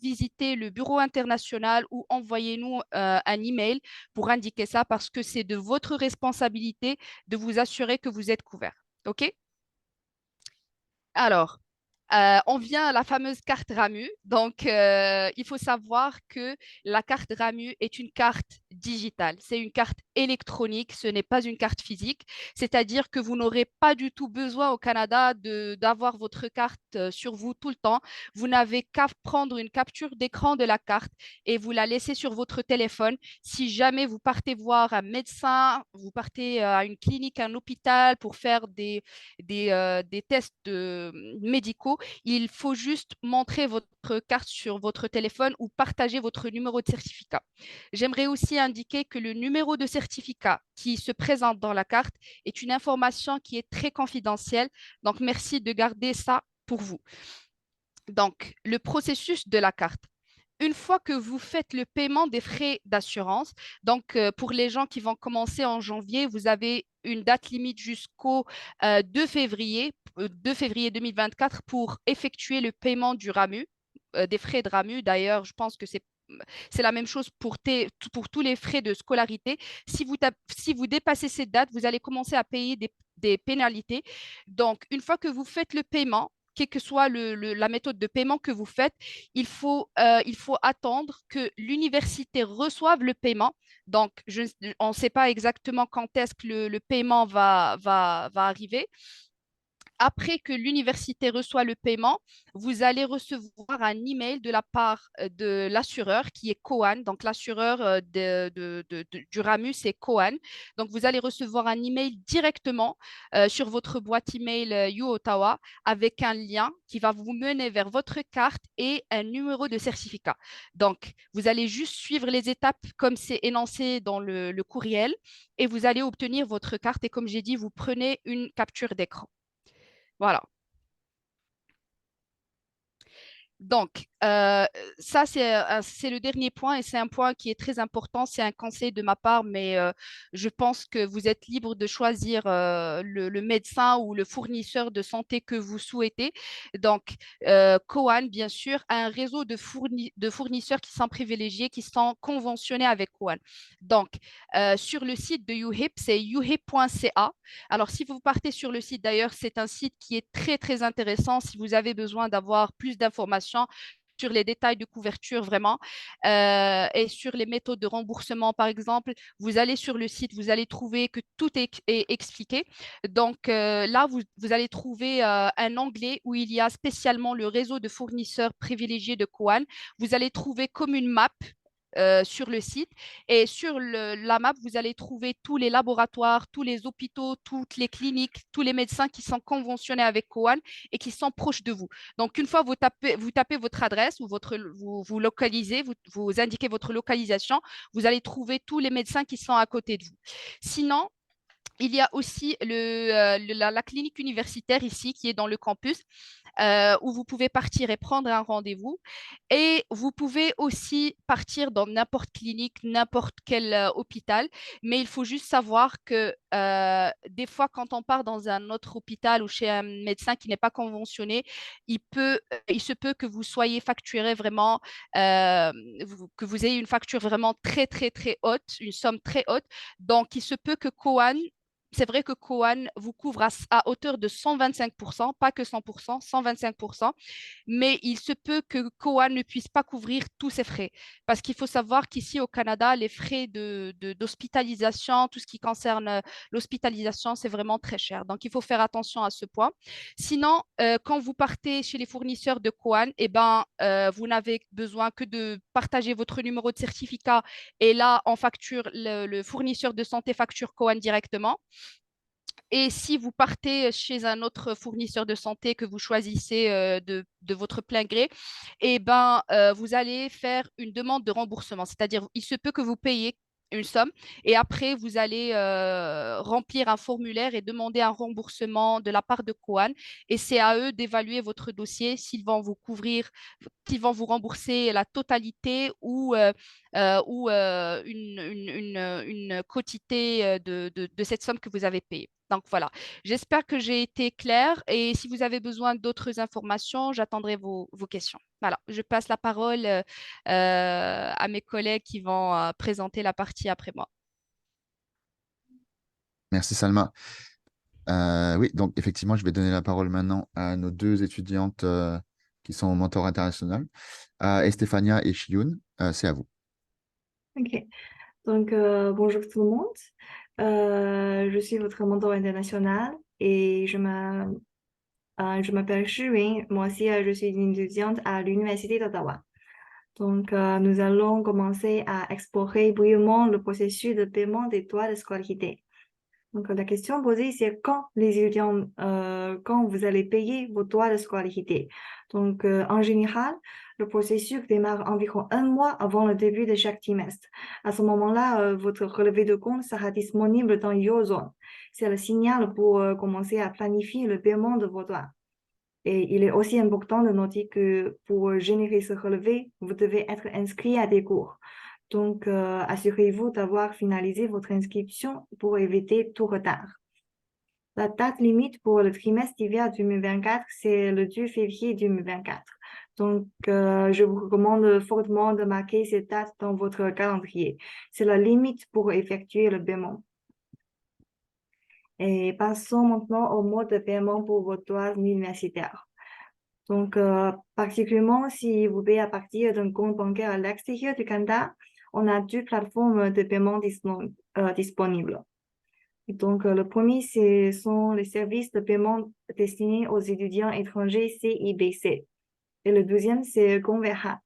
[SPEAKER 2] visitez le bureau international ou envoyez-nous un email pour indiquer ça parce que c'est de votre responsabilité de vous assurer que vous êtes couvert. OK? Alors, on vient à la fameuse carte RAMU. Donc, il faut savoir que la carte RAMU est une carte digitale. C'est une carte électronique, ce n'est pas une carte physique. C'est-à-dire que vous n'aurez pas du tout besoin au Canada d'avoir votre carte sur vous tout le temps. Vous n'avez qu'à prendre une capture d'écran de la carte et vous la laissez sur votre téléphone. Si jamais vous partez voir un médecin, vous partez à une clinique, un hôpital pour faire des tests médicaux, il faut juste montrer votre carte sur votre téléphone ou partager votre numéro de certificat. J'aimerais aussi indiquer que le numéro de certificat qui se présente dans la carte est une information qui est très confidentielle. Donc, merci de garder ça pour vous. Donc, le processus de la carte. Une fois que vous faites le paiement des frais d'assurance, donc pour les gens qui vont commencer en janvier, vous avez une date limite jusqu'au 2 février 2024 pour effectuer le paiement du RAMU, des frais de RAMU. D'ailleurs, je pense que c'est la même chose pour tous les frais de scolarité. Si vous dépassez cette date, vous allez commencer à payer des pénalités. Donc, une fois que vous faites le paiement, quelle que soit la méthode de paiement que vous faites, il faut attendre que l'université reçoive le paiement. Donc, on ne sait pas exactement quand est-ce que le paiement va arriver. Après que l'université reçoit le paiement, vous allez recevoir un email de la part de l'assureur qui est Coan. Donc, l'assureur du RAMU, c'est Coan. Donc, vous allez recevoir un email directement sur votre boîte email U-Ottawa avec un lien qui va vous mener vers votre carte et un numéro de certificat. Donc, vous allez juste suivre les étapes comme c'est énoncé dans le courriel et vous allez obtenir votre carte. Et comme j'ai dit, vous prenez une capture d'écran. Voilà. Donc, ça, c'est le dernier point et c'est un point qui est très important. C'est un conseil de ma part, mais je pense que vous êtes libre de choisir le médecin ou le fournisseur de santé que vous souhaitez. Donc, Coan, bien sûr, a un réseau de fournisseurs qui sont privilégiés, qui sont conventionnés avec Coan. Donc, sur le site de UHIP, c'est uhip.ca. Alors, si vous partez sur le site, d'ailleurs, c'est un site qui est très, très intéressant si vous avez besoin d'avoir plus d'informations sur les détails de couverture vraiment et sur les méthodes de remboursement, par exemple. Vous allez sur le site, vous allez trouver que tout est expliqué. Donc là, vous allez trouver un onglet où il y a spécialement le réseau de fournisseurs privilégiés de Coan. Vous allez trouver comme une map sur le site. Et sur la map, vous allez trouver tous les laboratoires, tous les hôpitaux, toutes les cliniques, tous les médecins qui sont conventionnés avec Coan et qui sont proches de vous. Donc, une fois vous tapez votre adresse ou vous localisez, vous indiquez votre localisation, vous allez trouver tous les médecins qui sont à côté de vous. Sinon, il y a aussi la clinique universitaire ici qui est dans le campus où vous pouvez partir et prendre un rendez-vous. Et vous pouvez aussi partir dans n'importe clinique, n'importe quel hôpital. Mais il faut juste savoir que des fois, quand on part dans un autre hôpital ou chez un médecin qui n'est pas conventionné, il se peut que vous soyez facturé vraiment, que vous ayez une facture vraiment très, très, très haute, une somme très haute. Donc, il se peut que Coan c'est vrai que Coan vous couvre à hauteur de 125%, pas que 100%, 125%, mais il se peut que Coan ne puisse pas couvrir tous ses frais. Parce qu'il faut savoir qu'ici au Canada, les frais d'hospitalisation, tout ce qui concerne l'hospitalisation, c'est vraiment très cher. Donc, il faut faire attention à ce point. Sinon, quand vous partez chez les fournisseurs de Coan, eh ben, vous n'avez besoin que de partager votre numéro de certificat et là, on facture, le fournisseur de santé facture Coan directement. Et si vous partez chez un autre fournisseur de santé que vous choisissez de votre plein gré, eh ben, vous allez faire une demande de remboursement. C'est-à-dire, il se peut que vous payiez une somme et après, vous allez remplir un formulaire et demander un remboursement de la part de Coan. Et c'est à eux d'évaluer votre dossier, s'ils vont vous couvrir, s'ils vont vous rembourser la totalité ou une quotité de cette somme que vous avez payée. Donc voilà, j'espère que j'ai été claire et si vous avez besoin d'autres informations, j'attendrai vos questions. Voilà, je passe la parole à mes collègues qui vont présenter la partie après moi.
[SPEAKER 1] Merci Salma. Oui, donc effectivement, je vais donner la parole maintenant à nos deux étudiantes qui sont au mentor international, à Estefania et Shiyun. C'est à vous.
[SPEAKER 3] Ok, donc bonjour tout le monde. Je suis votre mentor international et je m'appelle Shirin. Moi aussi, je suis une étudiante à l'Université d'Ottawa. Donc, nous allons commencer à explorer brièvement le processus de paiement des droits de scolarité. Donc, la question posée, c'est quand les étudiants, quand vous allez payer vos droits de scolarité. Donc, en général, le processus démarre environ un mois avant le début de chaque trimestre. À ce moment-là, votre relevé de compte sera disponible dans Eurozone. C'est le signal pour commencer à planifier le paiement de vos droits. Et il est aussi important de noter que pour générer ce relevé, vous devez être inscrit à des cours. Donc, assurez-vous d'avoir finalisé votre inscription pour éviter tout retard. La date limite pour le trimestre d'hiver 2024, c'est le 2 février 2024. Donc, je vous recommande fortement de marquer cette date dans votre calendrier. C'est la limite pour effectuer le paiement. Et passons maintenant au mode de paiement pour vos droits universitaires. Donc, particulièrement si vous payez à partir d'un compte bancaire à l'extérieur du Canada, on a deux plateformes de paiement disponibles. Et donc, le premier, ce sont les services de paiement destinés aux étudiants étrangers CIBC. Et le deuxième, c'est Converha.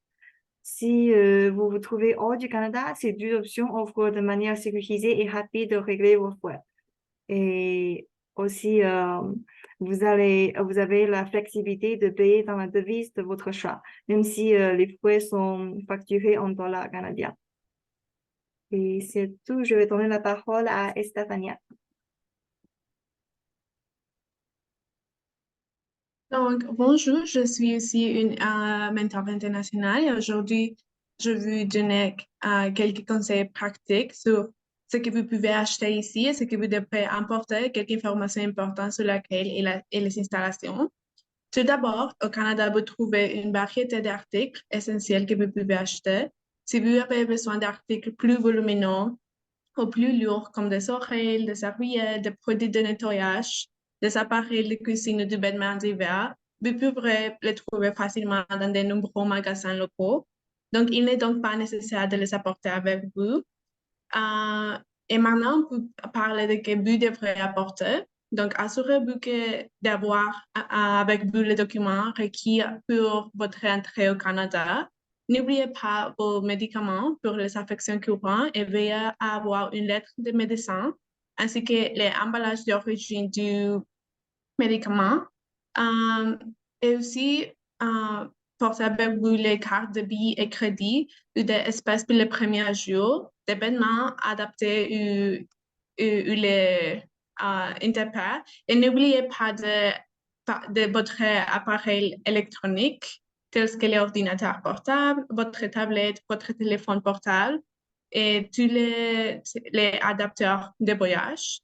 [SPEAKER 3] Si vous vous trouvez hors du Canada, ces deux options offrent de manière sécurisée et rapide de régler vos frais. Et aussi, vous avez la flexibilité de payer dans la devise de votre choix, même si les frais sont facturés en dollars canadiens. Et c'est tout. Je vais donner la parole à Estefania.
[SPEAKER 4] Donc, bonjour, je suis aussi une mentor internationale et aujourd'hui, je vais vous donner quelques conseils pratiques sur ce que vous pouvez acheter ici et ce que vous devez importer, quelques informations importantes sur laquelle et les installations. Tout d'abord, au Canada, vous trouvez une variété d'articles essentiels que vous pouvez acheter. Si vous avez besoin d'articles plus volumineux ou plus lourds comme des oreilles, des serviettes, des produits de nettoyage, des appareils de cuisine ou de vêtements d'hiver, vous pourrez les trouver facilement dans de nombreux magasins locaux. Donc, il n'est donc pas nécessaire de les apporter avec vous. Et maintenant, pour parler de ce que vous devrez apporter. Donc, assurez-vous d'avoir avec vous les documents requis pour votre entrée au Canada. N'oubliez pas vos médicaments pour les affections courantes et veillez à avoir une lettre de médecin ainsi que les emballages d'origine du médicament. Et aussi, portez avec vous les cartes de billets et crédits ou des espèces pour les premiers jours, des vêtements adaptés ou les interprètes. Et n'oubliez pas de votre appareil électronique, tels que les ordinateurs portables, votre tablette, votre téléphone portable et tous les adapteurs de voyage.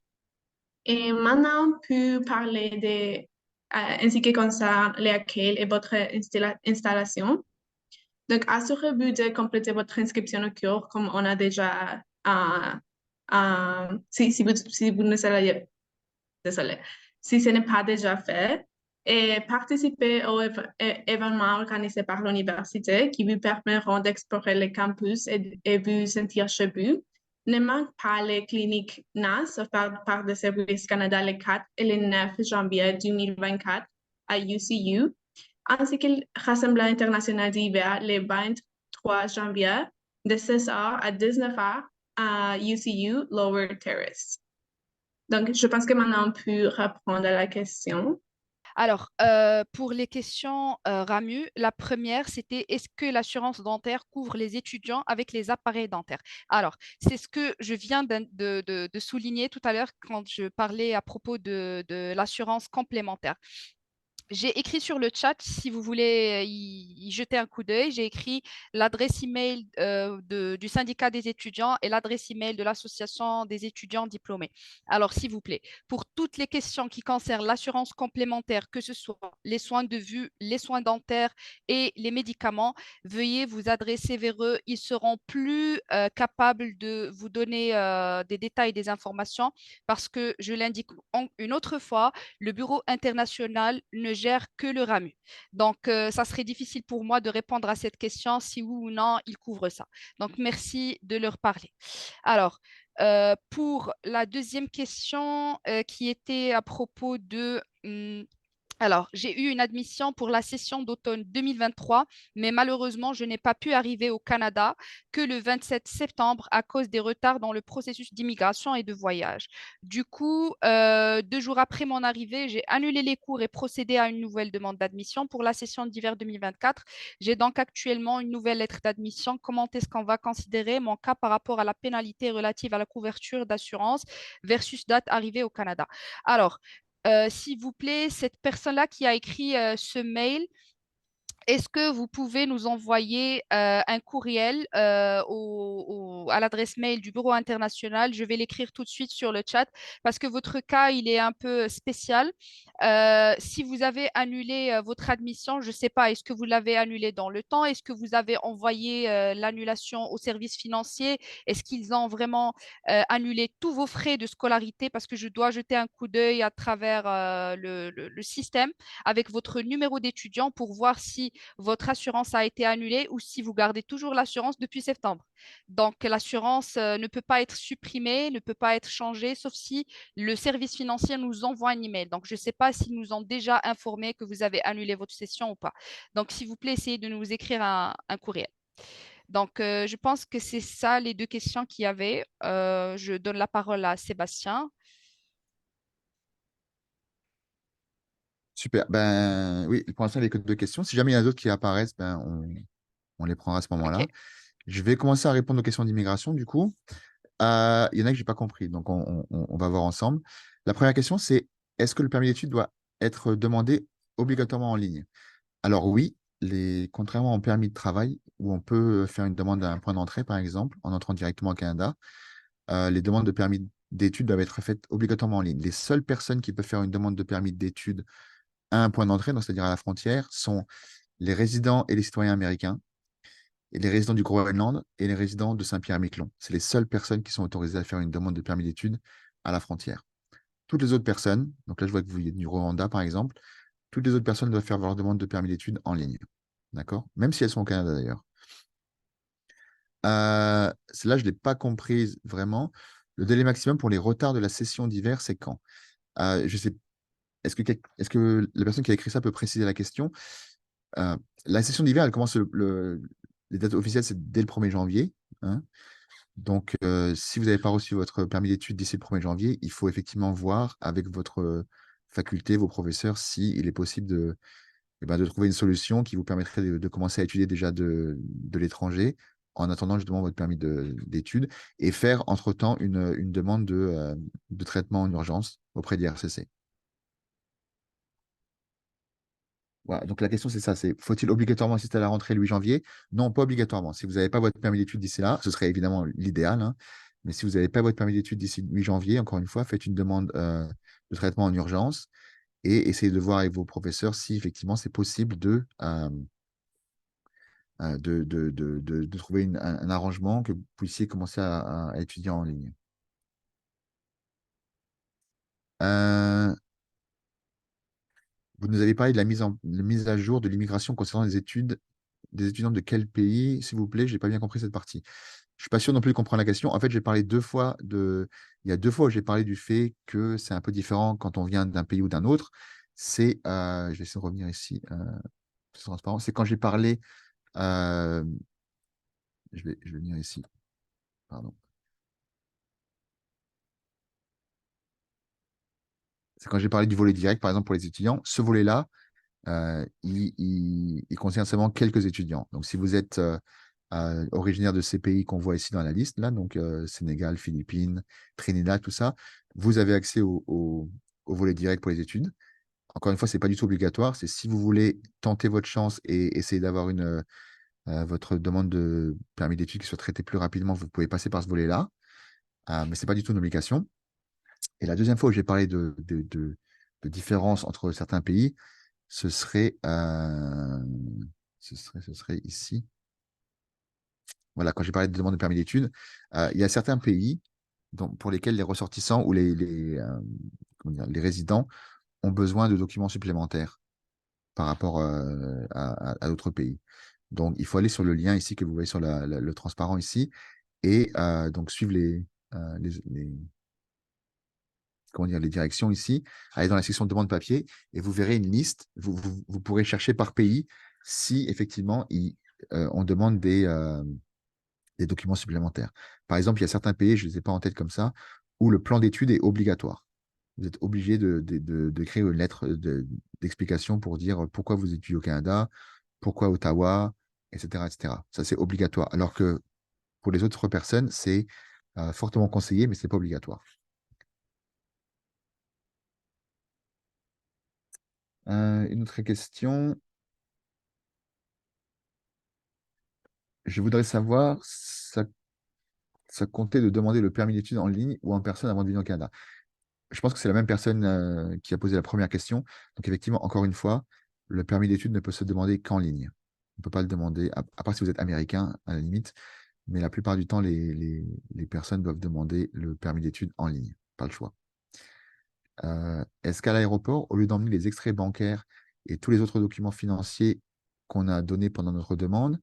[SPEAKER 4] Et maintenant, pour parler ainsi que concerne lesquels et votre installation. Donc, assurez-vous de compléter votre inscription au cours comme on a déjà si vous ne savez, désolé, si ce n'est pas déjà fait, et participer aux événements organisés par l'université qui vous permettront d'explorer le campus et vous sentir chez vous. Ne manque pas les cliniques NAS offertes par le Service Canada le 4 et le 9 janvier 2024 à UCU, ainsi que le Rassemblement international d'hiver le 23 janvier de 16h à 19h à UCU Lower Terrace. Donc, je pense que maintenant, on peut répondre à la question.
[SPEAKER 2] Alors, pour les questions Ramu, la première, c'était est-ce que l'assurance dentaire couvre les étudiants avec les appareils dentaires? Alors, c'est ce que je viens de souligner tout à l'heure quand je parlais à propos de l'assurance complémentaire. J'ai écrit sur le chat, si vous voulez y jeter un coup d'œil, j'ai écrit l'adresse email du syndicat des étudiants et l'adresse email de l'association des étudiants diplômés. Alors, s'il vous plaît, pour toutes les questions qui concernent l'assurance complémentaire, que ce soit les soins de vue, les soins dentaires et les médicaments, veuillez vous adresser vers eux. Ils seront plus capables de vous donner des détails, des informations, parce que je l'indique une autre fois, le bureau international ne gère que le RAMU. Donc, ça serait difficile pour moi de répondre à cette question si oui ou non il couvre ça. Donc, merci de leur parler. Alors, pour la deuxième question qui était à propos de alors, j'ai eu une admission pour la session d'automne 2023, mais malheureusement, je n'ai pas pu arriver au Canada que le 27 septembre à cause des retards dans le processus d'immigration et de voyage. Du coup, 2 jours après mon arrivée, j'ai annulé les cours et procédé à une nouvelle demande d'admission pour la session d'hiver 2024. J'ai donc actuellement une nouvelle lettre d'admission. Comment est-ce qu'on va considérer mon cas par rapport à la pénalité relative à la couverture d'assurance versus date arrivée au Canada? Alors, s'il vous plaît, cette personne-là qui a écrit ce mail, est-ce que vous pouvez nous envoyer un courriel à l'adresse mail du Bureau international? Je vais l'écrire tout de suite sur le chat parce que votre cas, il est un peu spécial. Si vous avez annulé votre admission, je ne sais pas, est-ce que vous l'avez annulé dans le temps? Est-ce que vous avez envoyé l'annulation au service financier? Est-ce qu'ils ont vraiment annulé tous vos frais de scolarité? Parce que je dois jeter un coup d'œil à travers le système avec votre numéro d'étudiant pour voir si votre assurance a été annulée ou si vous gardez toujours l'assurance depuis septembre. Donc, l'assurance ne peut pas être supprimée, ne peut pas être changée, sauf si le service financier nous envoie un email. Donc, je ne sais pas s'ils nous ont déjà informé que vous avez annulé votre session ou pas. Donc, s'il vous plaît, essayez de nous écrire un courriel. Donc, je pense que c'est ça les 2 questions qu'il y avait. Je donne la parole à Sébastien.
[SPEAKER 1] Super. Ben oui, pour l'instant, il n'y a que 2 questions. Si jamais il y en a d'autres qui apparaissent, ben, on les prendra à ce
[SPEAKER 2] OK.
[SPEAKER 1] moment-là. Je vais commencer à répondre aux questions d'immigration, du coup. Il y en a que je n'ai pas compris, donc on va voir ensemble. La première question, c'est est-ce que le permis d'études doit être demandé obligatoirement en ligne? Alors oui, contrairement au permis de travail, où on peut faire une demande à un point d'entrée, par exemple, en entrant directement au Canada, les demandes de permis d'études doivent être faites obligatoirement en ligne. Les seules personnes qui peuvent faire une demande de permis d'études à un point d'entrée, donc c'est-à-dire à la frontière, sont les résidents et les citoyens américains, et les résidents du Groenland et les résidents de Saint-Pierre-et-Miquelon. C'est les seules personnes qui sont autorisées à faire une demande de permis d'études à la frontière. Toutes les autres personnes, donc là je vois que vous êtes du Rwanda par exemple, toutes les autres personnes doivent faire leur demande de permis d'études en ligne. D'accord? Même si elles sont au Canada d'ailleurs. Celle-là, je ne l'ai pas comprise vraiment. Le délai maximum pour les retards de la session d'hiver, c'est quand? Je sais, est-ce que la personne qui a écrit ça peut préciser la question? La session d'hiver, elle commence les dates officielles, c'est dès le 1er janvier. Hein. Donc, si vous n'avez pas reçu votre permis d'études d'ici le 1er janvier, il faut effectivement voir avec votre faculté, vos professeurs, s'il est possible de trouver une solution qui vous permettrait de commencer à étudier déjà de l'étranger en attendant justement votre permis d'études et faire entre-temps une demande de traitement en urgence auprès de l'IRCC. Voilà, donc la question c'est ça, c'est faut-il obligatoirement assister à la rentrée le 8 janvier? Non, pas obligatoirement. Si vous n'avez pas votre permis d'études d'ici là, ce serait évidemment l'idéal, hein. Mais si vous n'avez pas votre permis d'études d'ici le 8 janvier, encore une fois, faites une demande de traitement en urgence et essayez de voir avec vos professeurs si effectivement c'est possible de trouver un arrangement que vous puissiez commencer à étudier en ligne. Euh, vous nous avez parlé de la mise à jour de l'immigration concernant les études des étudiants de quel pays, s'il vous plaît? Je n'ai pas bien compris cette partie. Je ne suis pas sûr non plus de comprendre la question. En fait, j'ai parlé deux fois il y a deux fois où j'ai parlé du fait que c'est un peu différent quand on vient d'un pays ou d'un autre. Je vais essayer de revenir ici, c'est transparent. C'est quand j'ai parlé, euh, je vais venir ici, pardon. C'est quand j'ai parlé du volet direct, par exemple, pour les étudiants. Ce volet-là, il concerne seulement quelques étudiants. Donc, si vous êtes originaire de ces pays qu'on voit ici dans la liste, là, donc Sénégal, Philippines, Trinidad, tout ça, vous avez accès au volet direct pour les études. Encore une fois, ce n'est pas du tout obligatoire. C'est si vous voulez tenter votre chance et essayer d'avoir votre demande de permis d'études qui soit traitée plus rapidement, vous pouvez passer par ce volet-là. Mais ce n'est pas du tout une obligation. Et la deuxième fois où j'ai parlé de différence entre certains pays, ce serait, ce serait ici. Voilà, quand j'ai parlé de demande de permis d'études, il y a certains pays pour lesquels les ressortissants ou comment dire, les résidents ont besoin de documents supplémentaires par rapport à d'autres pays. Donc, il faut aller sur le lien ici que vous voyez sur le transparent ici et donc suivre comment dire, les directions ici, aller dans la section de demande papier et vous verrez une liste. Vous pourrez chercher par pays si effectivement on demande des documents supplémentaires. Par exemple, il y a certains pays, je ne les ai pas en tête comme ça, où le plan d'études est obligatoire. Vous êtes obligé d'écrire une lettre d'explication pour dire pourquoi vous étudiez au Canada, pourquoi Ottawa, etc., etc. Ça, c'est obligatoire. Alors que pour les autres personnes, c'est fortement conseillé, mais ce n'est pas obligatoire. Une autre question. Je voudrais savoir, ça comptait de demander le permis d'études en ligne ou en personne avant de venir au Canada. Je pense que c'est la même personne qui a posé la première question. Donc, effectivement, encore une fois, le permis d'études ne peut se demander qu'en ligne. On ne peut pas le demander, à part si vous êtes américain, à la limite, mais la plupart du temps, les personnes doivent demander le permis d'études en ligne. Pas le choix. Est-ce qu'à l'aéroport, au lieu d'emmener les extraits bancaires et tous les autres documents financiers qu'on a donnés pendant notre demande,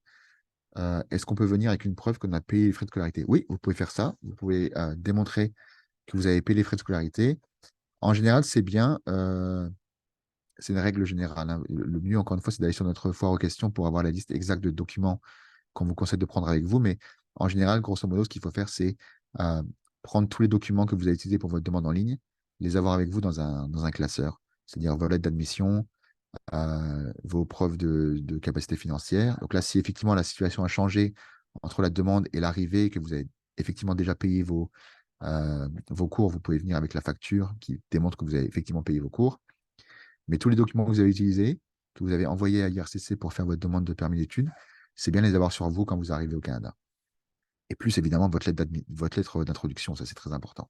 [SPEAKER 1] est-ce qu'on peut venir avec une preuve qu'on a payé les frais de scolarité? Oui, vous pouvez faire ça. Vous pouvez démontrer que vous avez payé les frais de scolarité. En général, c'est bien. C'est une règle générale, hein. Le mieux, encore une fois, c'est d'aller sur notre foire aux questions pour avoir la liste exacte de documents qu'on vous conseille de prendre avec vous. Mais en général, grosso modo, ce qu'il faut faire, c'est prendre tous les documents que vous avez utilisés pour votre demande en ligne, les avoir avec vous dans un classeur, c'est-à-dire vos lettres d'admission, vos preuves de capacité financière. Donc là, si effectivement la situation a changé entre la demande et l'arrivée, que vous avez effectivement déjà payé vos cours, vous pouvez venir avec la facture qui démontre que vous avez effectivement payé vos cours. Mais tous les documents que vous avez utilisés, que vous avez envoyés à IRCC pour faire votre demande de permis d'études, c'est bien de les avoir sur vous quand vous arrivez au Canada. Et plus, évidemment, votre lettre d'introduction, ça c'est très important.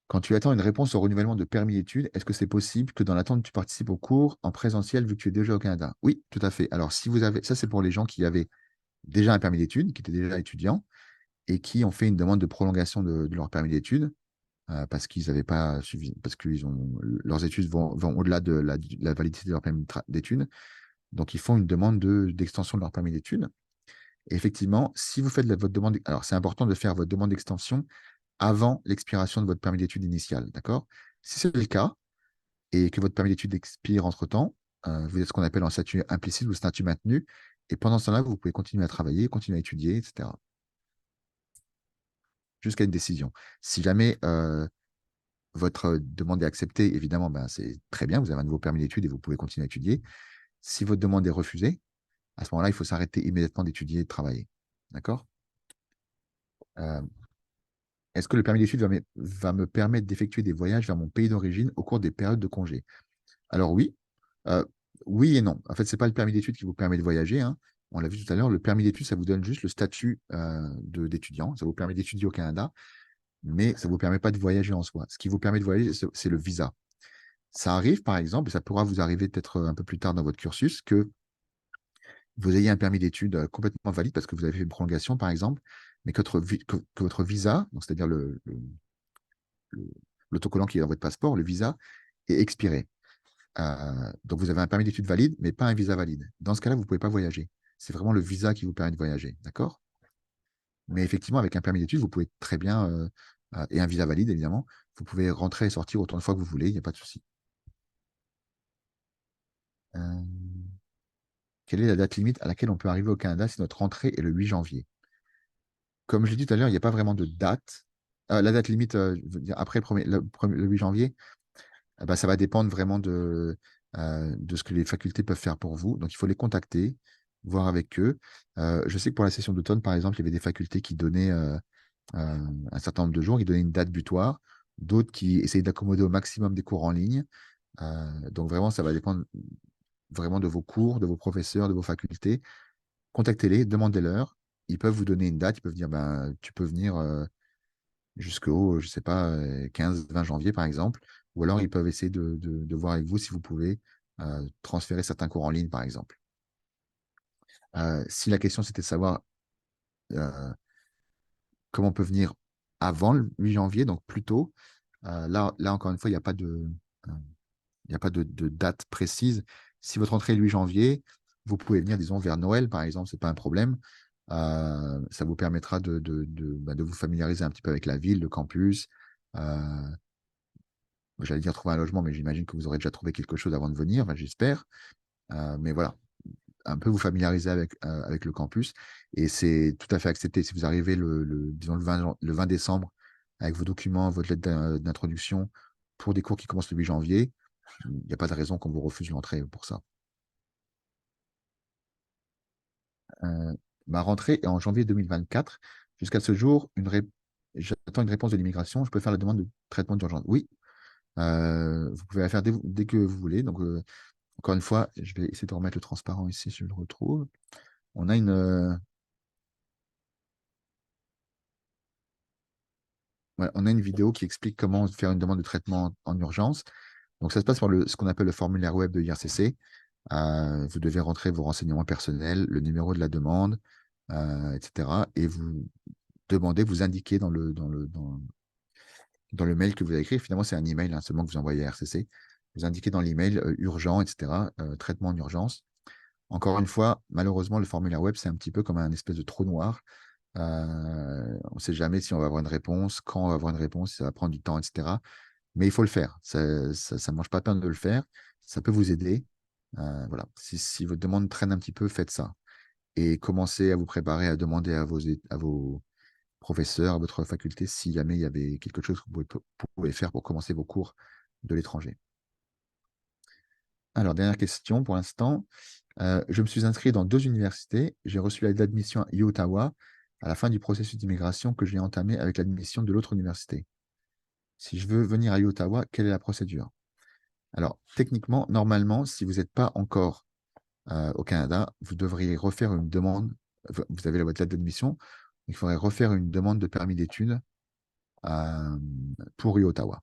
[SPEAKER 1] Quand tu attends une réponse au renouvellement de permis d'études, est-ce que c'est possible que dans l'attente, tu participes au cours en présentiel vu que tu es déjà au Canada? Oui, tout à fait. Alors, si vous avez, ça c'est pour les gens qui avaient déjà un permis d'études, qui étaient déjà étudiants et qui ont fait une demande de prolongation de leur permis d'études parce qu'ils n'avaient pas suivi, parce que leurs études vont au-delà de la validité de leur permis d'études. Donc, ils font une demande d'extension de leur permis d'études. Et effectivement, si vous faites votre demande, alors c'est important de faire votre demande d'extension avant l'expiration de votre permis d'études initial, d'accord? Si c'est le cas et que votre permis d'études expire entre-temps, vous êtes ce qu'on appelle en statut implicite ou statut maintenu. Et pendant ce temps-là, vous pouvez continuer à travailler, continuer à étudier, etc. Jusqu'à une décision. Si jamais votre demande est acceptée, évidemment, ben, c'est très bien, vous avez un nouveau permis d'études et vous pouvez continuer à étudier. Si votre demande est refusée, à ce moment-là, il faut s'arrêter immédiatement d'étudier et de travailler. D'accord? Est-ce que le permis d'études va me permettre d'effectuer des voyages vers mon pays d'origine au cours des périodes de congé? Alors oui, oui et non. En fait, ce n'est pas le permis d'études qui vous permet de voyager, hein. On l'a vu tout à l'heure, le permis d'études, ça vous donne juste le statut d'étudiant. Ça vous permet d'étudier au Canada, mais ça ne vous permet pas de voyager en soi. Ce qui vous permet de voyager, c'est le visa. Ça arrive, par exemple, et ça pourra vous arriver peut-être un peu plus tard dans votre cursus, que vous ayez un permis d'études complètement valide parce que vous avez fait une prolongation, par exemple, mais que votre visa, donc c'est-à-dire le- l'autocollant qui est dans votre passeport, le visa, est expiré. Donc vous avez un permis d'études valide, mais pas un visa valide. Dans ce cas-là, vous ne pouvez pas voyager. C'est vraiment le visa qui vous permet de voyager, d'accord? Mais effectivement, avec un permis d'études, vous pouvez très bien, et un visa valide, évidemment, vous pouvez rentrer et sortir autant de fois que vous voulez, il n'y a pas de souci. Euh, Quelle est la date limite à laquelle on peut arriver au Canada si notre rentrée est le 8 janvier? Comme je l'ai dit tout à l'heure, il n'y a pas vraiment de date. La date limite, je veux dire, après le 8 janvier, bah, ça va dépendre vraiment de ce que les facultés peuvent faire pour vous. Donc, il faut les contacter, voir avec eux. Je sais que pour la session d'automne, par exemple, il y avait des facultés qui donnaient un certain nombre de jours, qui donnaient une date butoir, d'autres qui essayaient d'accommoder au maximum des cours en ligne. Donc, vraiment, ça va dépendre vraiment de vos cours, de vos professeurs, de vos facultés. Contactez-les, demandez-leur. Ils peuvent vous donner une date, ils peuvent dire, ben, tu peux venir jusqu'au, je sais pas, 15-20 janvier, par exemple. Ou alors, ils peuvent essayer de voir avec vous si vous pouvez transférer certains cours en ligne, par exemple. Si la question, c'était de savoir comment on peut venir avant le 8 janvier, donc plus tôt, là, encore une fois, il n'y a pas il n'y a pas de date précise. Si votre entrée est le 8 janvier, vous pouvez venir, disons, vers Noël, par exemple, ce n'est pas un problème. Ça vous permettra de vous familiariser un petit peu avec la ville, le campus. Euh, J'allais dire trouver un logement, mais j'imagine que vous aurez déjà trouvé quelque chose avant de venir, enfin, j'espère. Mais voilà, un peu vous familiariser avec le campus. Et c'est tout à fait accepté. Si vous arrivez disons le 20 décembre avec vos documents, votre lettre d'introduction pour des cours qui commencent le 8 janvier, il n'y a pas de raison qu'on vous refuse l'entrée pour ça. Euh, Ma rentrée est en janvier 2024. Jusqu'à ce jour, j'attends une réponse de l'immigration. Je peux faire la demande de traitement d'urgence. Oui, vous pouvez la faire dès que vous voulez. Donc, encore une fois, je vais essayer de remettre le transparent ici si je le retrouve. On a on a une vidéo qui explique comment faire une demande de traitement en urgence. Donc, ça se passe par ce qu'on appelle le formulaire web de l'IRCC. Vous devez rentrer vos renseignements personnels, le numéro de la demande, etc. Et vous indiquez dans le mail que vous avez écrit. Finalement, c'est un email seulement que vous envoyez à RCC. Vous indiquez dans l'email urgent, etc., traitement en urgence. Encore une fois, malheureusement, le formulaire web, c'est un petit peu comme un espèce de trou noir. On ne sait jamais si on va avoir une réponse, quand on va avoir une réponse, si ça va prendre du temps, etc. Mais il faut le faire. Ça ne mange pas de pain de le faire. Ça peut vous aider. Voilà. Si votre demande traîne un petit peu, faites ça. Et commencez à vous préparer à demander à vos professeurs, à votre faculté, si jamais il y avait quelque chose que vous pouvez faire pour commencer vos cours de l'étranger. Alors, dernière question pour l'instant. Je me suis inscrit dans 2 universités. J'ai reçu l'aide d'admission à Ottawa à la fin du processus d'immigration que j'ai entamé avec l'admission de l'autre université. Si je veux venir à Ottawa, quelle est la procédure? Alors, techniquement, normalement, si vous n'êtes pas encore au Canada, vous devriez refaire une demande. Vous avez votre lettre d'admission. Il faudrait refaire une demande de permis d'études pour Ottawa.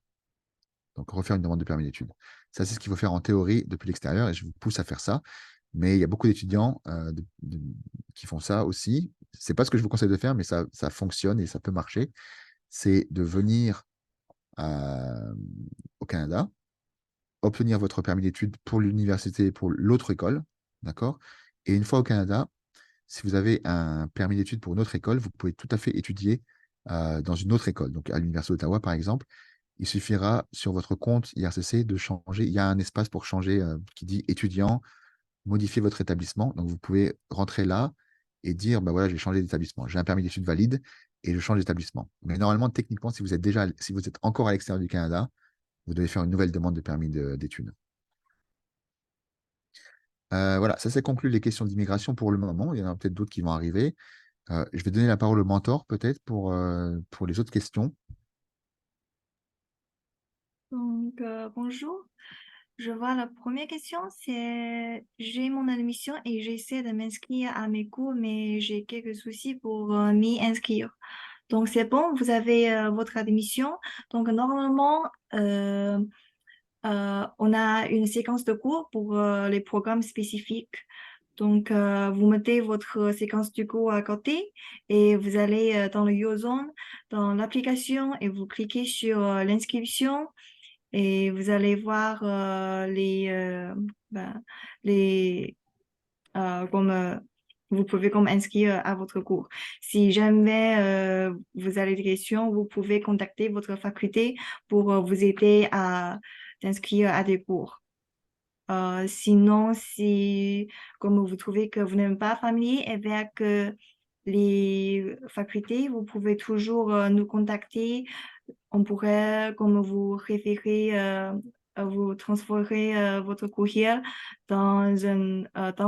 [SPEAKER 1] Donc, refaire une demande de permis d'études. Ça, c'est ce qu'il faut faire en théorie depuis l'extérieur et je vous pousse à faire ça. Mais il y a beaucoup d'étudiants qui font ça aussi. Ce n'est pas ce que je vous conseille de faire, mais ça fonctionne et ça peut marcher. C'est de venir au Canada, obtenir votre permis d'études pour l'université et pour l'autre école. D'accord? Et une fois au Canada, si vous avez un permis d'études pour une autre école, vous pouvez tout à fait étudier dans une autre école. Donc, à l'Université d'Ottawa, par exemple, il suffira sur votre compte IRCC de changer. Il y a un espace pour changer qui dit étudiant, modifier votre établissement. Donc, vous pouvez rentrer là et dire, bah voilà, j'ai changé d'établissement. J'ai un permis d'études valide et je change d'établissement. Mais normalement, techniquement, si vous êtes encore à l'extérieur du Canada, vous devez faire une nouvelle demande de permis d'études. Voilà, ça conclut les questions d'immigration pour le moment. Il y en a peut-être d'autres qui vont arriver. Je vais donner la parole au mentor peut-être pour les autres questions.
[SPEAKER 3] Donc, bonjour. Je vois la première question, c'est j'ai mon admission et j'essaie de m'inscrire à mes cours, mais j'ai quelques soucis pour m'y inscrire. Donc, c'est bon, vous avez votre admission. Donc, normalement, on a une séquence de cours pour les programmes spécifiques. Donc, vous mettez votre séquence du cours à côté et vous allez dans le YouZone, dans l'application et vous cliquez sur l'inscription et vous allez voir ben, les comme vous pouvez comme inscrire à votre cours. Si jamais vous avez des questions, vous pouvez contacter votre faculté pour vous aider à t'inscrire à des cours. Sinon, si comme vous trouvez que vous n'êtes pas familier avec les facultés, vous pouvez toujours nous contacter. On pourrait comme vous référer, vous transférer votre courriel dans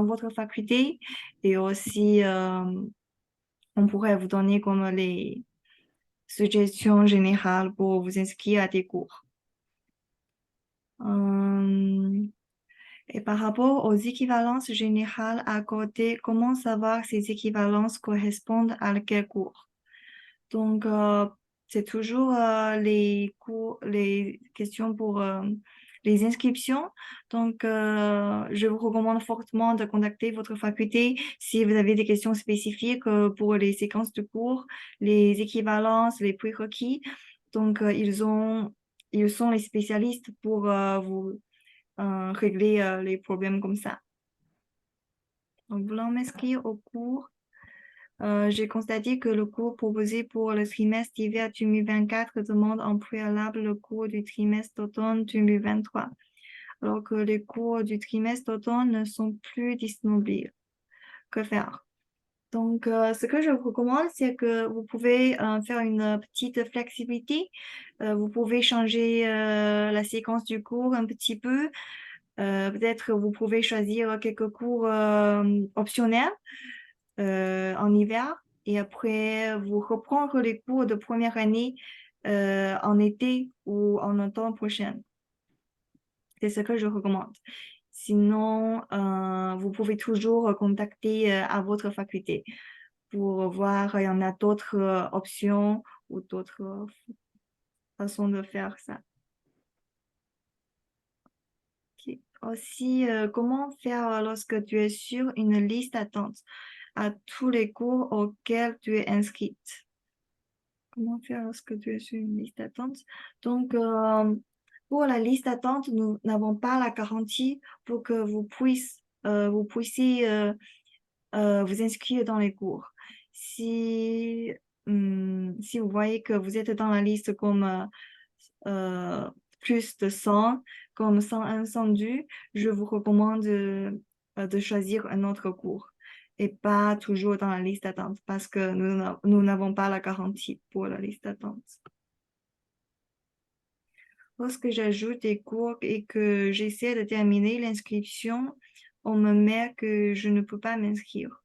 [SPEAKER 3] votre faculté et aussi on pourrait vous donner comme les suggestions générales pour vous inscrire à des cours. Et par rapport aux équivalences générales à côté, comment savoir si ces équivalences correspondent à quel cours? Donc, c'est toujours les cours, les questions pour les inscriptions. Donc, je vous recommande fortement de contacter votre faculté si vous avez des questions spécifiques pour les séquences de cours, les équivalences, les prérequis. Donc, ils sont les spécialistes pour vous régler les problèmes comme ça. Donc, voulant m'inscrire au cours, j'ai constaté que le cours proposé pour le trimestre d'hiver 2024 demande en préalable le cours du trimestre d'automne 2023, alors que les cours du trimestre d'automne ne sont plus disponibles. Que faire? Donc, ce que je vous recommande, c'est que vous pouvez faire une petite flexibilité. Vous pouvez changer la séquence du cours un petit peu. Peut-être vous pouvez choisir quelques cours optionnels en hiver et après vous reprendre les cours de première année en été ou en automne prochain. C'est ce que je recommande. Sinon, vous pouvez toujours contacter à votre faculté pour voir, il y en a d'autres options ou d'autres façons de faire ça. Ok. Aussi, comment faire lorsque tu es sur une liste d'attente à tous les cours auxquels tu es inscrite? Comment faire lorsque tu es sur une liste d'attente? Donc, pour la liste d'attente, nous n'avons pas la garantie pour que vous puissiez vous inscrire dans les cours. Si vous voyez que vous êtes dans la liste comme plus de 100, comme 101, 102, je vous recommande de choisir un autre cours et pas toujours dans la liste d'attente parce que nous n'avons pas la garantie pour la liste d'attente. Lorsque j'ajoute des cours et que j'essaie de terminer l'inscription, on me met que je ne peux pas m'inscrire.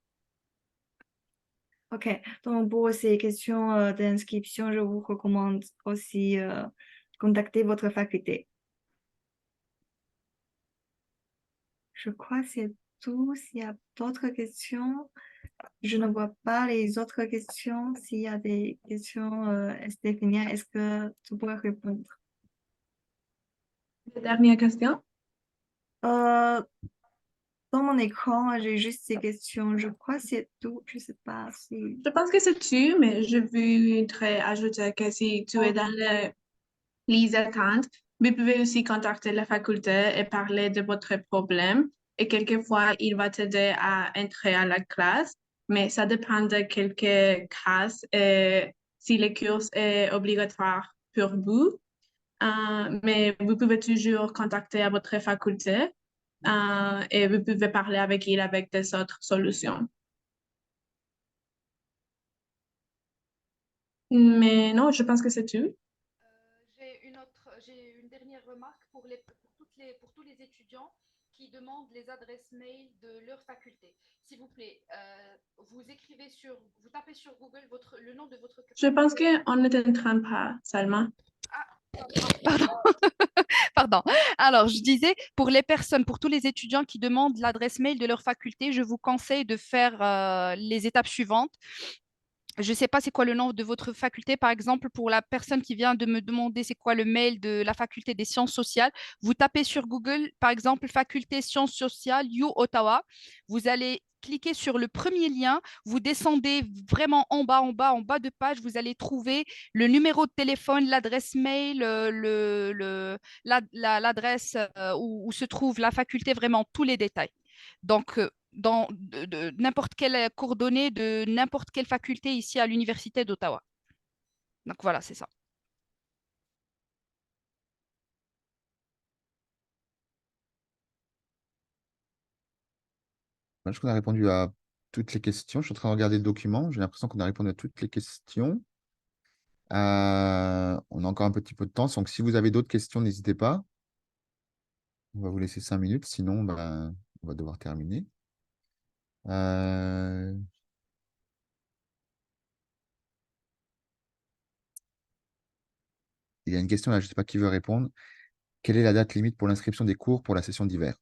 [SPEAKER 3] OK, donc pour ces questions d'inscription, je vous recommande aussi contacter votre faculté. Je crois que c'est tout. S'il y a d'autres questions, je ne vois pas les autres questions. S'il y a des questions, Stéphanie, est-ce que tu pourrais répondre?
[SPEAKER 4] La dernière question.
[SPEAKER 3] Euh, Dans mon écran, j'ai juste ces questions. Je crois que c'est tout. Je ne sais pas si...
[SPEAKER 4] Je pense que c'est tout, mais je voudrais ajouter que si tu es dans la liste d'attente, vous pouvez aussi contacter la faculté et parler de votre problème. Et quelquefois, il va t'aider à entrer à la classe, mais ça dépend de quelques cas et si le cours est obligatoire pour vous. Mais vous pouvez toujours contacter à votre faculté et vous pouvez parler avec il avec des autres solutions. Mais non, je pense que c'est tout.
[SPEAKER 2] J'ai une dernière remarque pour tous les étudiants qui demandent les adresses mail de leur faculté. S'il vous plaît, vous tapez sur Google le nom de votre
[SPEAKER 4] Je pense qu'on ne t'entend pas, Salma.
[SPEAKER 2] Pardon. Pardon. Alors, je disais, pour tous les étudiants qui demandent l'adresse mail de leur faculté, je vous conseille de faire les étapes suivantes. Je ne sais pas c'est quoi le nom de votre faculté. Par exemple, pour la personne qui vient de me demander c'est quoi le mail de la faculté des sciences sociales, vous tapez sur Google, par exemple, faculté sciences sociales, U Ottawa. Vous allez cliquer sur le premier lien, vous descendez vraiment en bas de page, vous allez trouver le numéro de téléphone, l'adresse mail, l'adresse où se trouve la faculté, vraiment tous les détails. Donc, dans n'importe quelle coordonnée de n'importe quelle faculté ici à l'Université d'Ottawa. Donc voilà, c'est ça.
[SPEAKER 1] Je crois qu'on a répondu à toutes les questions. Je suis en train de regarder le document. J'ai l'impression qu'on a répondu à toutes les questions. On a encore un petit peu de temps. Donc, si vous avez d'autres questions, n'hésitez pas. On va vous laisser 5 minutes. Sinon, ben, on va devoir terminer. Euh, Il y a une question là, je ne sais pas qui veut répondre. Quelle est la date limite pour l'inscription des cours pour la session d'hiver?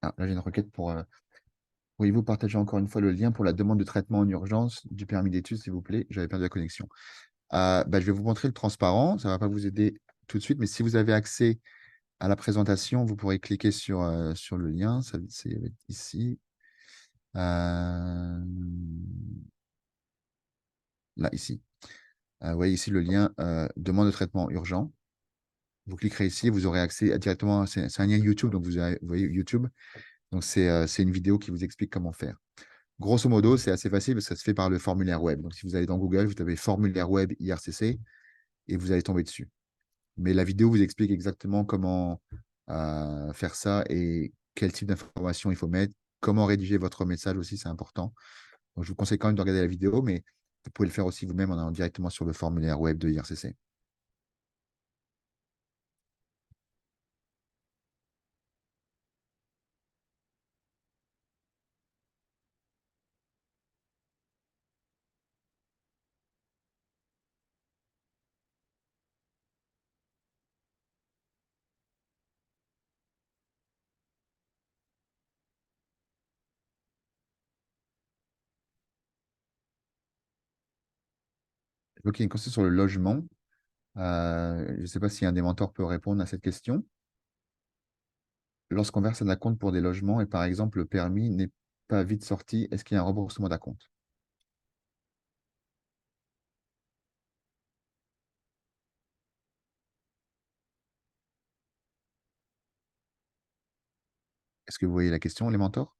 [SPEAKER 1] Ah, là, j'ai une requête pour. Pourriez-vous partager encore une fois le lien pour la demande de traitement en urgence du permis d'études, s'il vous plaît? J'avais perdu la connexion. Bah, je vais vous montrer le transparent. Ça ne va pas vous aider tout de suite, mais si vous avez accès à la présentation, vous pourrez cliquer sur le lien. C'est ici. Là, ici. Vous voyez ici le lien demande de traitement urgent. Vous cliquerez ici, vous aurez accès directement. C'est un lien YouTube, donc vous voyez YouTube. Donc, c'est une vidéo qui vous explique comment faire. Grosso modo, c'est assez facile parce que ça se fait par le formulaire web. Donc, si vous allez dans Google, vous tapez formulaire web IRCC et vous allez tomber dessus. Mais la vidéo vous explique exactement comment faire ça et quel type d'informations il faut mettre, comment rédiger votre message aussi, c'est important. Donc, je vous conseille quand même de regarder la vidéo, mais vous pouvez le faire aussi vous-même en allant directement sur le formulaire web de IRCC. Donc, il y a une question sur le logement. Je ne sais pas si un des mentors peut répondre à cette question. Lorsqu'on verse un acompte pour des logements et par exemple le permis n'est pas vite sorti, est-ce qu'il y a un remboursement d'acompte? Est-ce que vous voyez la question, les mentors?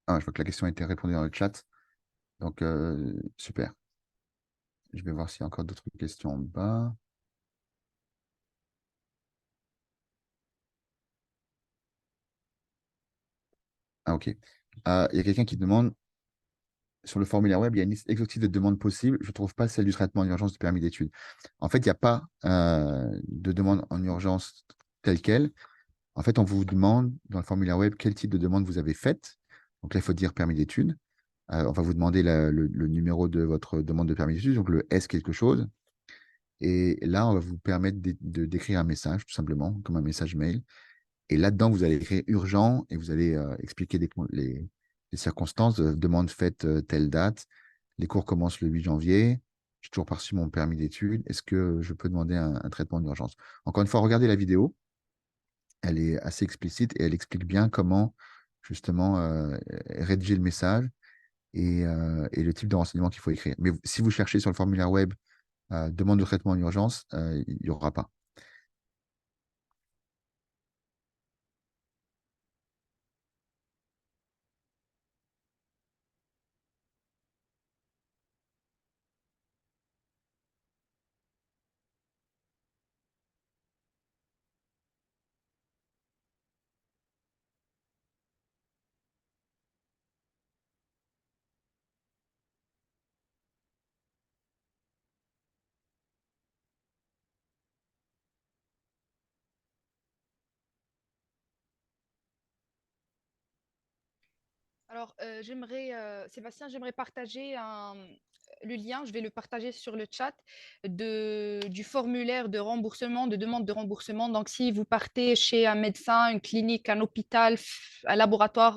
[SPEAKER 1] Ah, je vois que la question a été répondue dans le chat. Donc, super. Je vais voir s'il y a encore d'autres questions en bas. Ah, OK. Il y a quelqu'un qui demande, sur le formulaire web, il y a une liste exhaustive de demandes possibles. Je ne trouve pas celle du traitement en urgence du permis d'études. En fait, il n'y a pas de demande en urgence telle quelle. En fait, on vous demande dans le formulaire web quel type de demande vous avez faite. Donc là, il faut dire permis d'études. On va vous demander le numéro de votre demande de permis d'études, donc le S quelque chose. Et là, on va vous permettre d'écrire un message, tout simplement, comme un message mail. Et là-dedans, vous allez écrire urgent et vous allez expliquer les circonstances. Demande faite telle date. Les cours commencent le 8 janvier. j'ai toujours pas reçu mon permis d'études. Est-ce que je peux demander un traitement d'urgence? Encore une fois, regardez la vidéo. Elle est assez explicite et elle explique bien comment, justement, rédiger le message et le type de renseignement qu'il faut écrire. Mais si vous cherchez sur le formulaire web demande de traitement en urgence, il n'y aura pas.
[SPEAKER 2] Alors, Sébastien, j'aimerais partager le lien, je vais le partager sur le chat du formulaire de remboursement, de demande de remboursement. Donc, si vous partez chez un médecin, une clinique, un hôpital, un laboratoire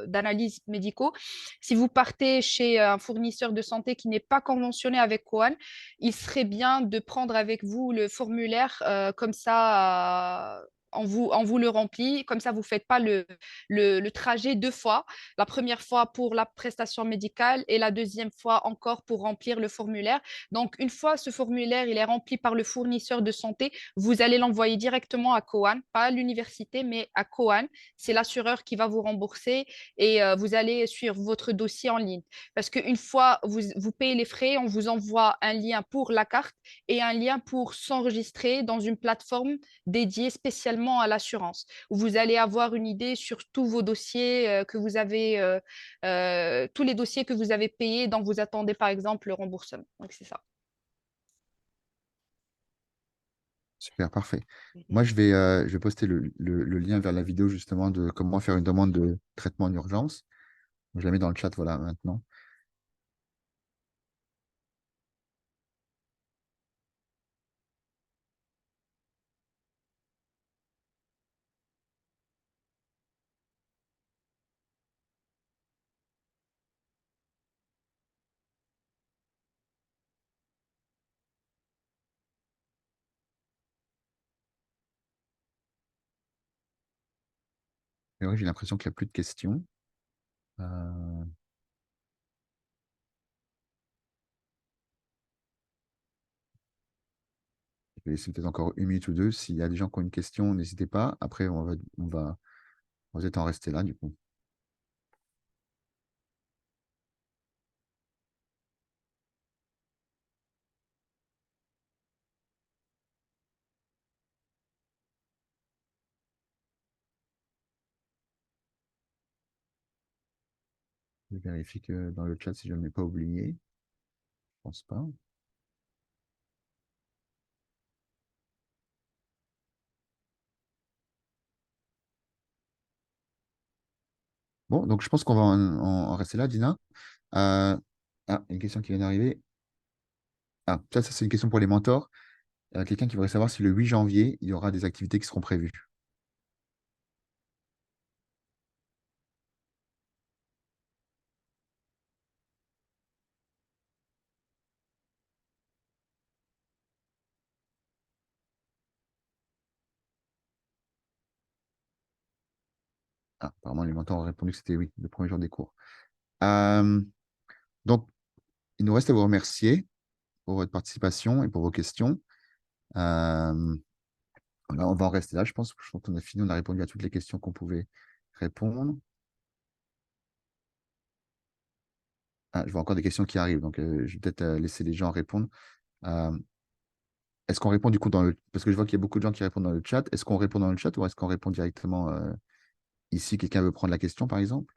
[SPEAKER 2] d'analyses médicaux, si vous partez chez un fournisseur de santé qui n'est pas conventionné avec Coan, il serait bien de prendre avec vous le formulaire, comme ça. On vous le remplit, comme ça vous ne faites pas le trajet deux fois. La première fois pour la prestation médicale et la deuxième fois encore pour remplir le formulaire. Donc, une fois ce formulaire il est rempli par le fournisseur de santé, vous allez l'envoyer directement à Coan, pas à l'université, mais à Coan. C'est l'assureur qui va vous rembourser et vous allez suivre votre dossier en ligne. Parce qu'une fois vous payez les frais, on vous envoie un lien pour la carte et un lien pour s'enregistrer dans une plateforme dédiée spécialement à l'assurance, où vous allez avoir une idée sur tous vos dossiers que vous avez, tous les dossiers que vous avez payés, dont vous attendez par exemple le remboursement. Donc, c'est ça.
[SPEAKER 1] Super, parfait.
[SPEAKER 2] Mhm.
[SPEAKER 1] Moi, je vais poster le lien vers la vidéo justement de comment faire une demande de traitement en urgence. Je la mets dans le chat, voilà, maintenant. Et oui, j'ai l'impression qu'il n'y a plus de questions. Euh, je vais laisser peut-être encore une minute ou deux. S'il y a des gens qui ont une question, n'hésitez pas. Après, on va peut-être en rester là, du coup. Je vérifie que dans le chat, si je ne l'ai pas oublié. Je pense pas. Bon, donc je pense qu'on va en rester là, Dina. Une question qui vient d'arriver. Ça c'est une question pour les mentors. Quelqu'un qui voudrait savoir si le 8 janvier, il y aura des activités qui seront prévues. Apparemment, les mentors ont répondu que c'était oui, le premier jour des cours. Euh, donc, il nous reste à vous remercier pour votre participation et pour vos questions. Euh, voilà, on va en rester là, je pense. Je pense qu'on a fini, on a répondu à toutes les questions qu'on pouvait répondre. Je vois encore des questions qui arrivent, donc je vais peut-être laisser les gens répondre. Euh, Est-ce qu'on répond du coup dans le... Parce que je vois qu'il y a beaucoup de gens qui répondent dans le chat. Est-ce qu'on répond dans le chat ou est-ce qu'on répond directement ici? Quelqu'un veut prendre la question, par exemple?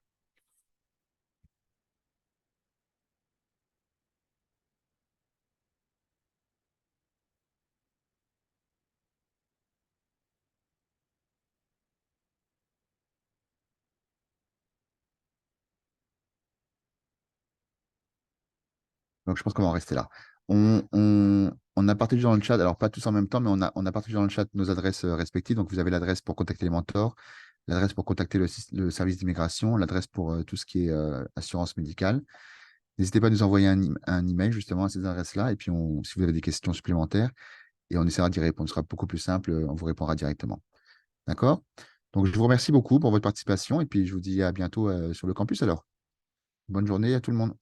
[SPEAKER 1] Donc, je pense qu'on va en rester là. On a partagé dans le chat, alors pas tous en même temps, mais on a partagé dans le chat nos adresses respectives. Donc, vous avez l'adresse pour contacter les mentors, l'adresse pour contacter le service d'immigration, l'adresse pour tout ce qui est assurance médicale. N'hésitez pas à nous envoyer un email justement à ces adresses-là. Et puis, si vous avez des questions supplémentaires, et on essaiera d'y répondre. Ce sera beaucoup plus simple, on vous répondra directement. D'accord? Donc, je vous remercie beaucoup pour votre participation et puis je vous dis à bientôt sur le campus alors. Bonne journée à tout le monde.